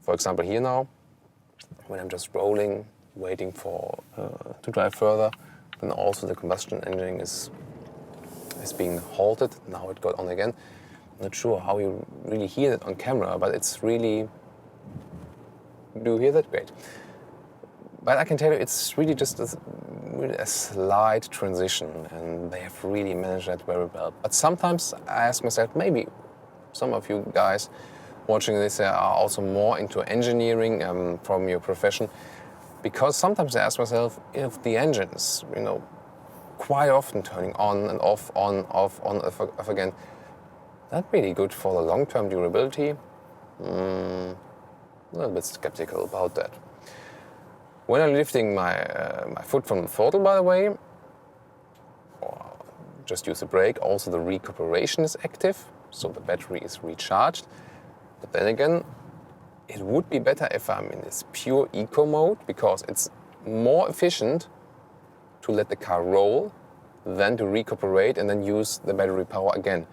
For example, here now, when I'm just rolling, waiting to drive further, then also the combustion engine is being halted. Now it got on again. I'm not sure how you really hear it on camera, but it's really, do you hear that? Great. But I can tell you, it's really just a slight transition, and they have really managed that very well. But sometimes I ask myself, maybe some of you guys watching this are also more into engineering from your profession, because sometimes I ask myself if the engine is, quite often turning on and off, on, off, on, off again. Not really good for the long-term durability. A little bit skeptical about that. When I'm lifting my foot from the throttle, by the way, or just use the brake, also the recuperation is active, so the battery is recharged. But then again, it would be better if I'm in this pure eco mode, because it's more efficient to let the car roll than to recuperate and then use the battery power again.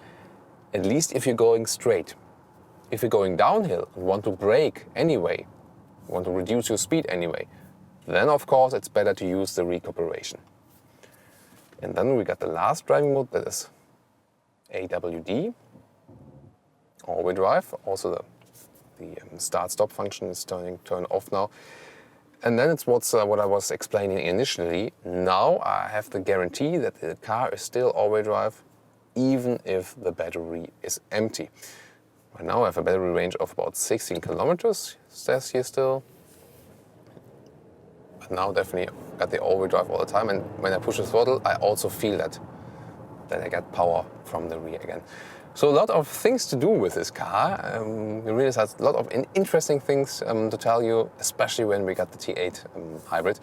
At least if you're going straight. If you're going downhill and want to brake anyway, want to reduce your speed anyway, then of course it's better to use the recuperation. And then we got the last driving mode, that is AWD, all-wheel drive. Also the start-stop function is turned off now. And then it's what I was explaining initially. Now I have the guarantee that the car is still all-wheel drive, even if the battery is empty. Right now I have a battery range of about 16 kilometers, says here still. But now definitely got the all-wheel drive all the time, and when I push the throttle, I also feel that I get power from the rear again. So a lot of things to do with this car. We really has a lot of interesting things to tell you, especially when we got the T8 hybrid.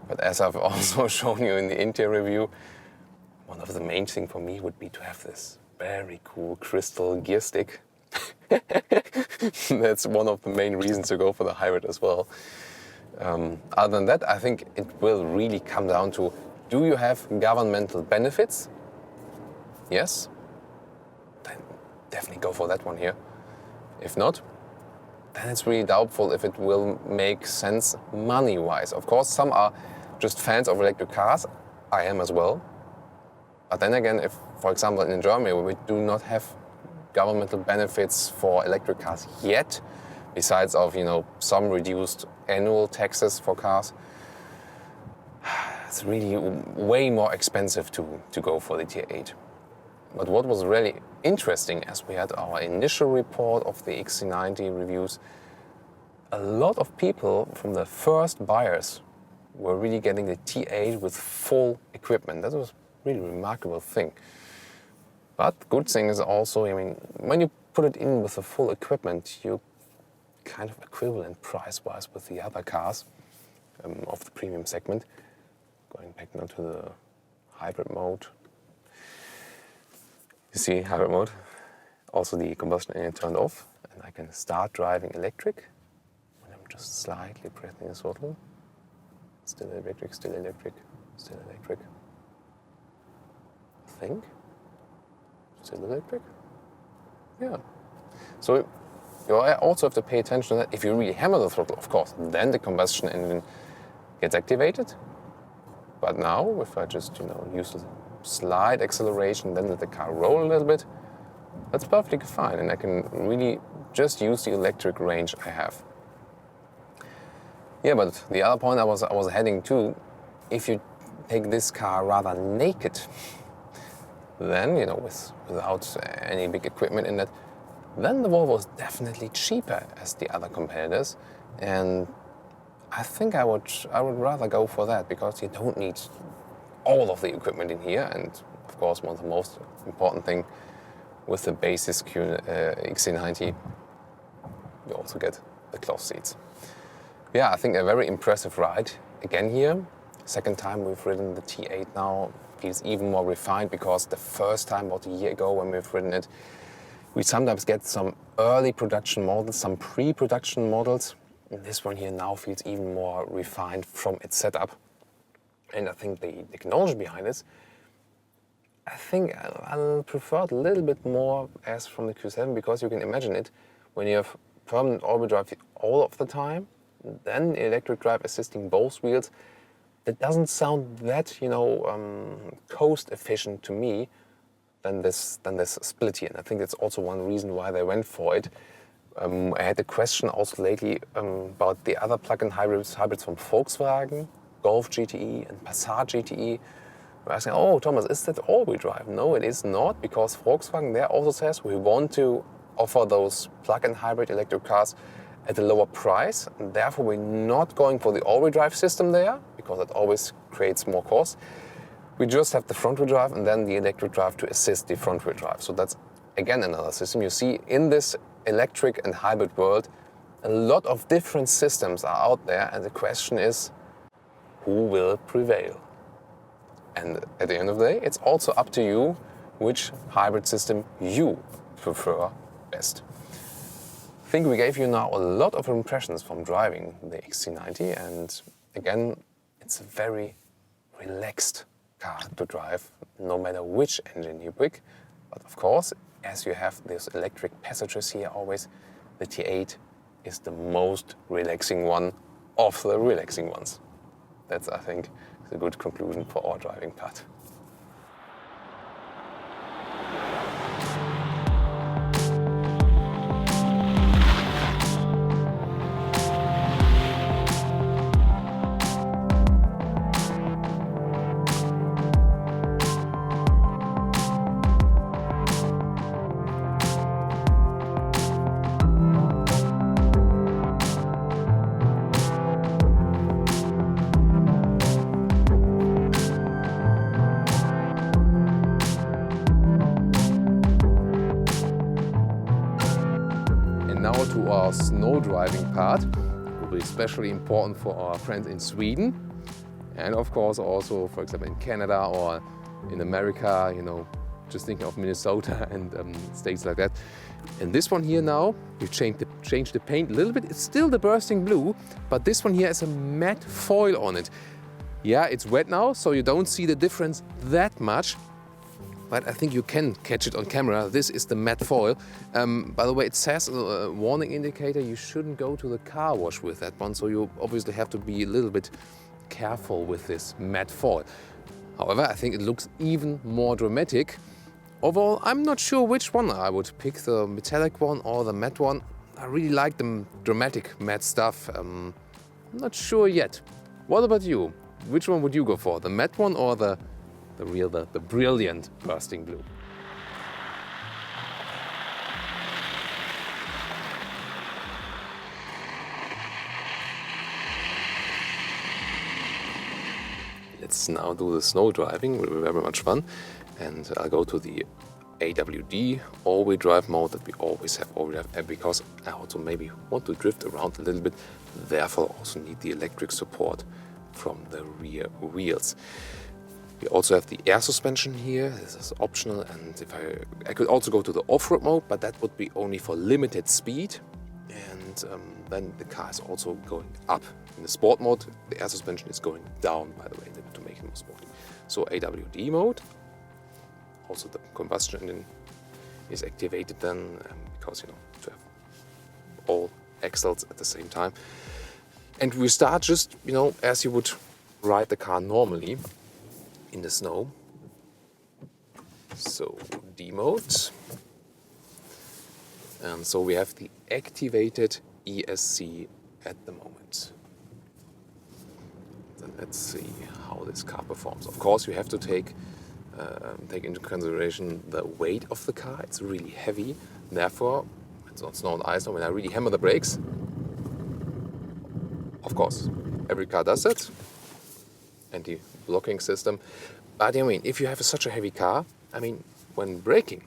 But as I've also shown you in the interior review, one of the main things for me would be to have this very cool crystal gear stick. That's one of the main reasons to go for the hybrid as well. Other than that, I think it will really come down to, do you have governmental benefits? Yes? Then definitely go for that one here. If not, then it's really doubtful if it will make sense money-wise. Of course, some are just fans of electric cars. I am as well. But then again, if, for example, in Germany, we do not have governmental benefits for electric cars yet, besides of, some reduced annual taxes for cars, it's really way more expensive to go for the T8. But what was really interesting, as we had our initial report of the XC90 reviews, a lot of people from the first buyers were really getting the T8 with full equipment. That was really a remarkable thing. But good thing is also, when you put it in with the full equipment, you kind of equivalent price-wise with the other cars of the premium segment. Going back now to the hybrid mode. You see hybrid mode, also the combustion engine turned off, and I can start driving electric when I'm just slightly pressing the throttle. Still electric, still electric, still electric. I think. Still electric? Yeah. So you also have to pay attention to that. If you really hammer the throttle, of course, then the combustion engine gets activated. But now, if I just use the slight acceleration, then let the car roll a little bit, that's perfectly fine, and I can really just use the electric range I have. Yeah, but the other point I was heading to, if you take this car rather naked, then without any big equipment in it, then the Volvo is definitely cheaper as the other competitors, and I think I would rather go for that, because you don't need all of the equipment in here, and of course one of the most important thing with the basis XC90, you also get the cloth seats. Yeah, I think a very impressive ride again here. Second time we've ridden the T8 now, feels even more refined, because the first time about a year ago when we've ridden it, we sometimes get some early production models, some pre-production models. And this one here now feels even more refined from its setup. And I think the technology behind this, I think I'll prefer it a little bit more as from the Q7, because you can imagine it when you have permanent all-wheel drive all of the time, then electric drive assisting both wheels. That doesn't sound that cost efficient to me than this split here. And I think that's also one reason why they went for it. I had a question also lately about the other plug-in hybrids from Volkswagen, Golf GTE and Passat GTE. We're asking, oh, Thomas, is that all-wheel drive? No, it is not, because Volkswagen there also says we want to offer those plug-in hybrid electric cars at a lower price, and therefore we're not going for the all-wheel drive system there, because it always creates more cost. We just have the front-wheel drive and then the electric drive to assist the front-wheel drive. So that's again another system. You see, in this electric and hybrid world, a lot of different systems are out there, and the question is, who will prevail? And at the end of the day, it's also up to you which hybrid system you prefer best. I think we gave you now a lot of impressions from driving the XC90, and again, it's a very relaxed car to drive, no matter which engine you pick. But of course, as you have these electric passengers here always, the T8 is the most relaxing one of the relaxing ones. That's, I think, a good conclusion for our driving part. to our snow driving part. It will be especially important for our friends in Sweden, and of course also, for example, in Canada or in America, you know, just thinking of Minnesota and states like that. And this one here now, we've changed the paint a little bit. It's still the bursting blue, but this one here has a matte foil on it. Yeah, it's wet now, so you don't see the difference that much, but I think you can catch it on camera. This is the matte foil. By the way, it says a warning indicator, you shouldn't go to the car wash with that one, so you obviously have to be a little bit careful with this matte foil. However, I think it looks even more dramatic. Overall, I'm not sure which one I would pick, the metallic one or the matte one. I really like the dramatic matte stuff. I'm not sure yet. What about you? Which one would you go for, the matte one or the brilliant bursting blue? Let's now do the snow driving. It will be very much fun. And I'll go to the AWD all-wheel drive mode that we always have because I also maybe want to drift around a little bit. Therefore, also need the electric support from the rear wheels. We also have the air suspension here. This is optional, and if I could also go to the off-road mode, but that would be only for limited speed. And then the car is also going up. In the sport mode, the air suspension is going down, by the way, to make it more sporty. So AWD mode. Also the combustion engine is activated then because, you know, to have all axles at the same time. And we start just, you know, as you would ride the car normally in the snow. So D mode. And so we have the activated ESC at the moment. Then let's see how this car performs. Of course, you have to take into consideration the weight of the car. It's really heavy. Therefore, it's not snow and ice. When I really hammer the brakes, of course, every car does that. Anti-blocking system. But I mean, if you have such a heavy car, I mean, when braking,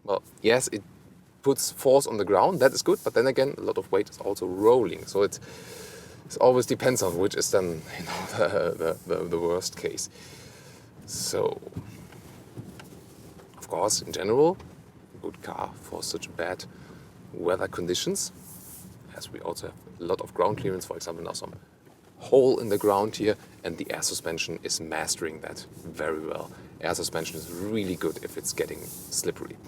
well, yes, it puts force on the ground. That is good. But then again, a lot of weight is also rolling. So it always depends on which is then, you know, the worst case. So, of course, in general, a good car for such bad weather conditions, as we also have a lot of ground clearance, for example, now some hole in the ground here, and the air suspension is mastering that very well. Air suspension is really good if it's getting slippery.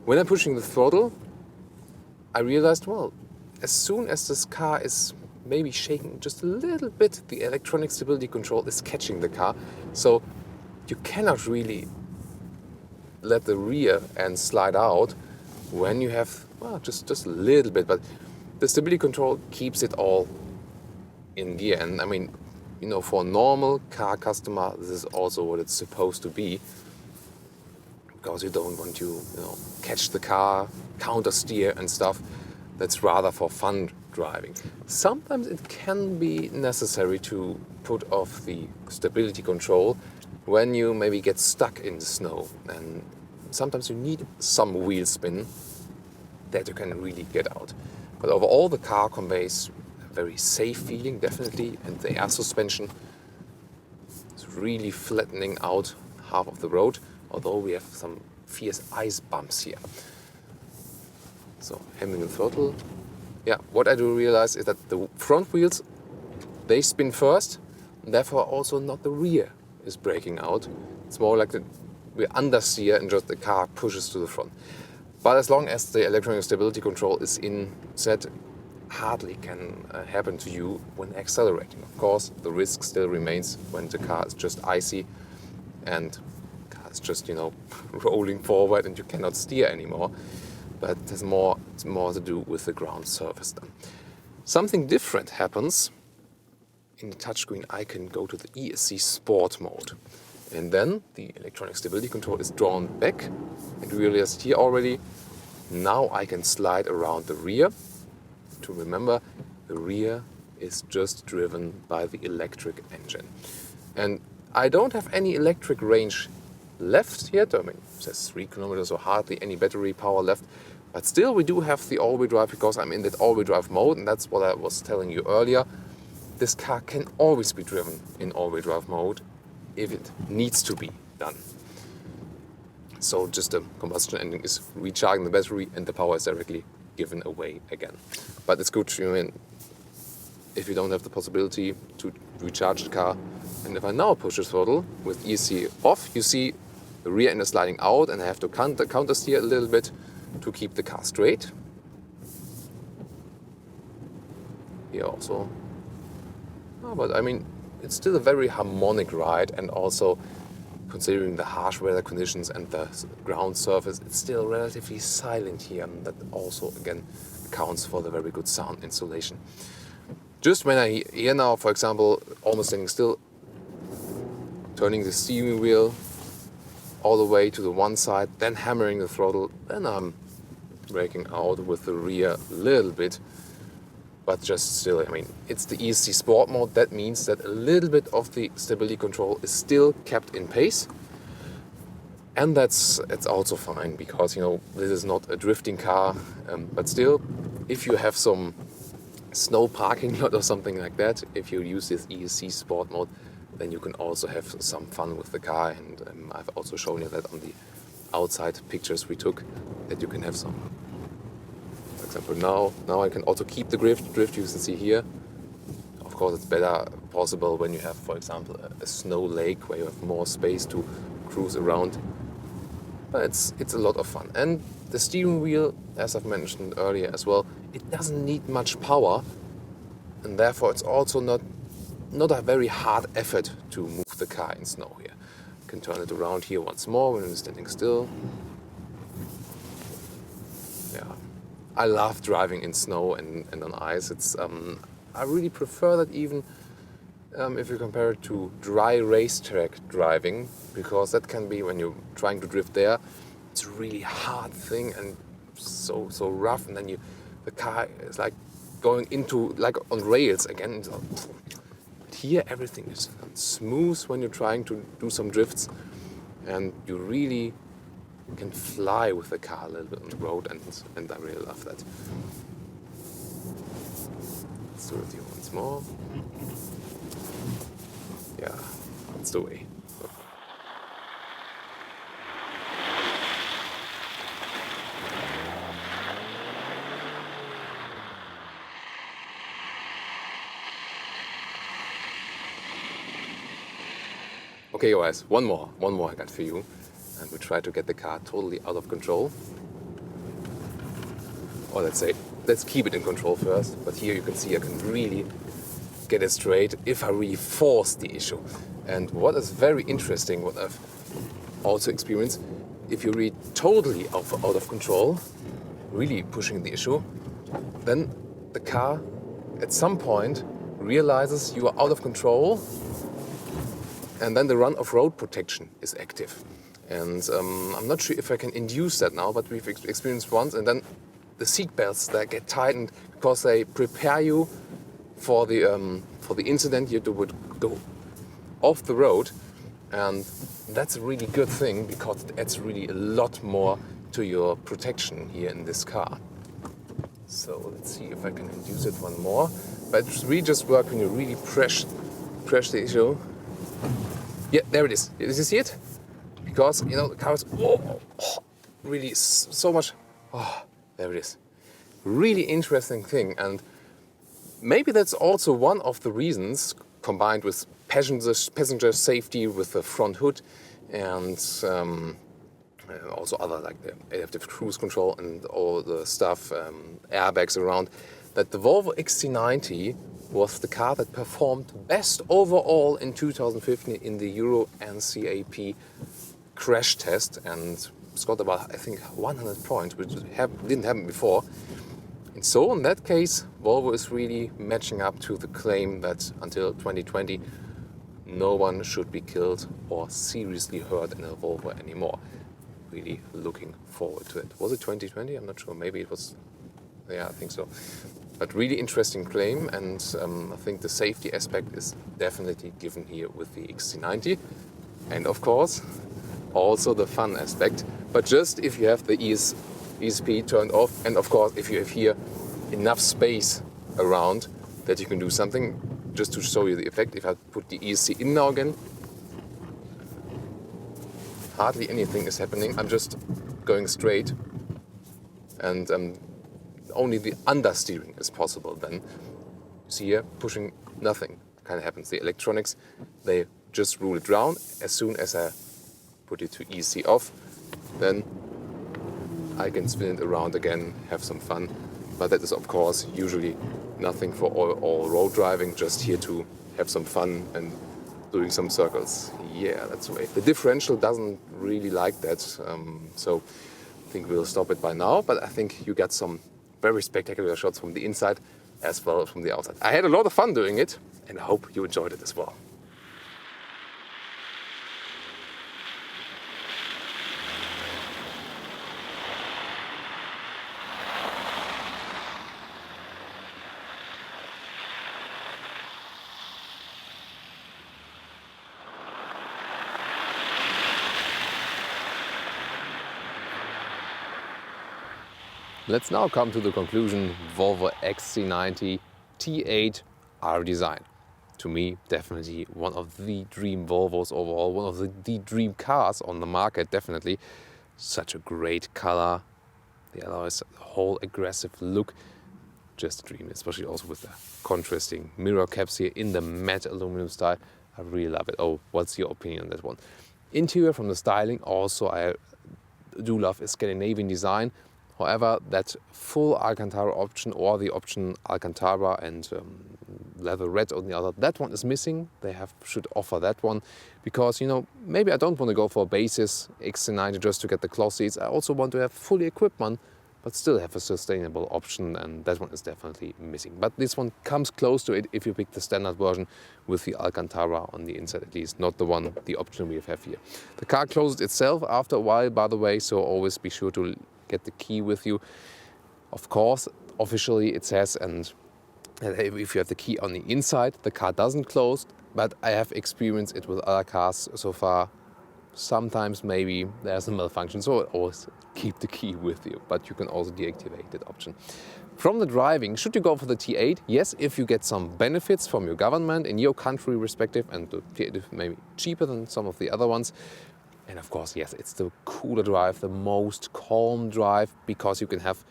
When I'm pushing the throttle, I realized, well, as soon as this car is maybe shaking just a little bit, the electronic stability control is catching the car. So you cannot really let the rear end slide out when you have, well, just a little bit, but the stability control keeps it all in gear. And I mean, you know, for a normal car customer, this is also what it's supposed to be, because you don't want to, you know, catch the car, counter steer and stuff. That's rather for fun driving. Sometimes it can be necessary to put off the stability control when you maybe get stuck in the snow, and sometimes you need some wheel spin that you can really get out. But overall, the car conveys a very safe feeling, definitely, and the air suspension is really flattening out half of the road, although we have some fierce ice bumps here. So, hemming the throttle. Yeah, what I do realize is that the front wheels, they spin first, and therefore also not the rear is braking out. It's more like we understeer and just the car pushes to the front. But as long as the electronic stability control is in set, hardly can happen to you when accelerating. Of course, the risk still remains when the car is just icy and the car is just, you know, rolling forward and you cannot steer anymore. But it's more to do with the ground surface then. Something different happens. In the touchscreen, I can go to the ESC Sport mode. And then the electronic stability control is drawn back. And we realized here already, now I can slide around the rear. To remember, the rear is just driven by the electric engine. And I don't have any electric range left yet. I mean, it says 3 kilometers, so hardly any battery power left. But still we do have the all-wheel drive because I'm in that all-wheel drive mode, and that's what I was telling you earlier. This car can always be driven in all-wheel drive mode if it needs to be done. So just the combustion engine is recharging the battery and the power is directly given away again. But it's good to, if you don't have the possibility to recharge the car. And if I now push the throttle with ESC off, you see the rear end is sliding out, and I have to counter steer a little bit to keep the car straight. Here also. Oh, but I mean, it's still a very harmonic ride, and also considering the harsh weather conditions and the ground surface, it's still relatively silent here, and that also again accounts for the very good sound insulation. Just when I hear now, for example, almost standing still, turning the steering wheel all the way to the one side, then hammering the throttle, then I'm braking out with the rear a little bit. But just still, I mean, it's the ESC Sport mode. That means that a little bit of the stability control is still kept in pace. And it's also fine because, you know, this is not a drifting car. But still, if you have some snow parking lot or something like that, if you use this ESC Sport mode, then you can also have some fun with the car. And I've also shown you that on the outside pictures we took, that you can have some. For example, now I can also keep the drift you can see here. Of course, it's better possible when you have, for example, a snow lake where you have more space to cruise around. But it's a lot of fun. And the steering wheel, as I've mentioned earlier as well, it doesn't need much power, and therefore it's also not a very hard effort to move the car in snow here. You can turn it around here once more when you're standing still. Yeah, I love driving in snow and on ice. It's I really prefer that even if you compare it to dry racetrack driving, because that can be, when you're trying to drift there, it's a really hard thing and so rough, and then the car is like going into, like on rails again. Here everything is smooth when you're trying to do some drifts, and you really can fly with the car a little bit on the road, and I really love that. Let's do it here once more. Yeah, that's the way. Okay guys, one more I got for you, and we try to get the car totally out of control. Or let's keep it in control first, but here you can see I can really get it straight if I really force the issue. And what is very interesting, what I've also experienced, if you're really totally out of control, really pushing the issue, then the car at some point realizes you are out of control, and then the run of road protection is active. And I'm not sure if I can induce that now, but we've experienced once, and then the seat belts, they get tightened because they prepare you for the incident you would go off the road. And that's a really good thing because it adds really a lot more to your protection here in this car. So let's see if I can induce it one more. But it really just works when you really press the issue. Yeah, there it is. Did you see it? Because, you know, the car is really so much. Oh, there it is. Really interesting thing. And maybe that's also one of the reasons, combined with passenger safety with the front hood, and also other like the adaptive cruise control and all the stuff, airbags around, that the Volvo XC90 was the car that performed best overall in 2015 in the Euro NCAP crash test, and it's got about, I think, 100 points, which didn't happen before. And so in that case, Volvo is really matching up to the claim that until 2020 no one should be killed or seriously hurt in a Volvo anymore. Really looking forward to it. Was it 2020? I'm not sure. Maybe it was. Yeah, I think so. But really interesting claim, and I think the safety aspect is definitely given here with the XC90. And of course, also the fun aspect. But just if you have the ESP turned off, and of course if you have here enough space around that you can do something. Just to show you the effect, if I put the ESC in now again, hardly anything is happening. I'm just going straight, and only the understeering is possible then. You see here, pushing, nothing kind of happens. The electronics, they just rule it down. As soon as I put it to ESC off, then I can spin it around again, have some fun. But that is of course usually nothing for all road driving, just here to have some fun and doing some circles. Yeah, that's the way. The differential doesn't really like that, so I think we'll stop it by now. But I think you got some very spectacular shots from the inside as well as from the outside. I had a lot of fun doing it, and I hope you enjoyed it as well. Let's now come to the conclusion. Volvo XC90 T8 R design. To me, definitely one of the dream Volvos overall, one of the dream cars on the market, definitely. Such a great color, the alloys, the whole aggressive look, just a dream, especially also with the contrasting mirror caps here in the matte aluminum style. I really love it. Oh, what's your opinion on that one? Interior, from the styling, also I do love a Scandinavian design. However, that full Alcantara option, or the option Alcantara and leather red on the other, that one is missing. They should offer that one, because, you know, maybe I don't want to go for a basis XC90 just to get the cloth seats. I also want to have fully equipped one, but still have a sustainable option, and that one is definitely missing. But this one comes close to it if you pick the standard version with the Alcantara on the inside, at least, not the option we have here. The car closes itself after a while, by the way, so always be sure to get the key with you. Of course, officially it says, and if you have the key on the inside, the car doesn't close, but I have experienced it with other cars so far. Sometimes maybe there's a malfunction, so always keep the key with you, but you can also deactivate that option. From the driving, should you go for the T8? Yes, if you get some benefits from your government in your country respective, and the T8 is maybe cheaper than some of the other ones. And of course, yes, it's the cooler drive, the most calm drive, because you can have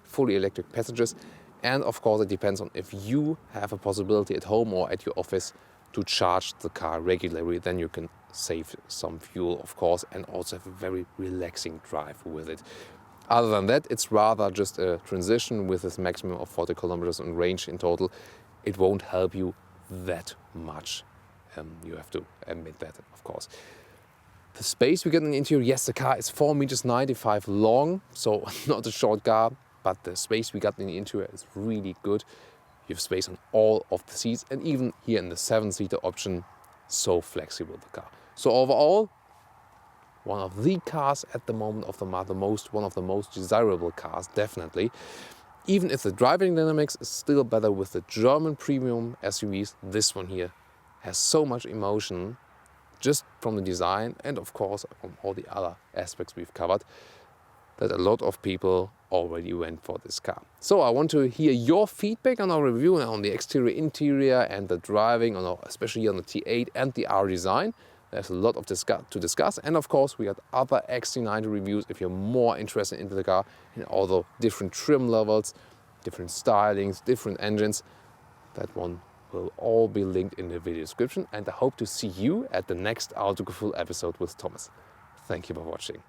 fully electric passengers. And of course, it depends on if you have a possibility at home or at your office to charge the car regularly, then you can save some fuel, of course, and also have a very relaxing drive with it. Other than that, it's rather just a transition with this maximum of 40 kilometers in range in total. It won't help you that much. You have to admit that, of course. The space we get in the interior, yes, the car is 4.95 meters long, so not a short car, but the space we got in the interior is really good. You have space on all of the seats, and even here in the 7-seater option, so flexible the car. So overall, one of the cars at the moment of the market, one of the most desirable cars, definitely. Even if the driving dynamics is still better with the German premium SUVs, this one here has so much emotion, just from the design and of course from all the other aspects we've covered, that a lot of people already went for this car. So I want to hear your feedback on our review and on the exterior, interior and the driving, especially on the T8 and the R design. There's a lot to discuss, and of course we got other XC90 reviews if you're more interested into the car, and all the different trim levels, different stylings, different engines. That one will all be linked in the video description, and I hope to see you at the next Autogefühl episode with Thomas. Thank you for watching.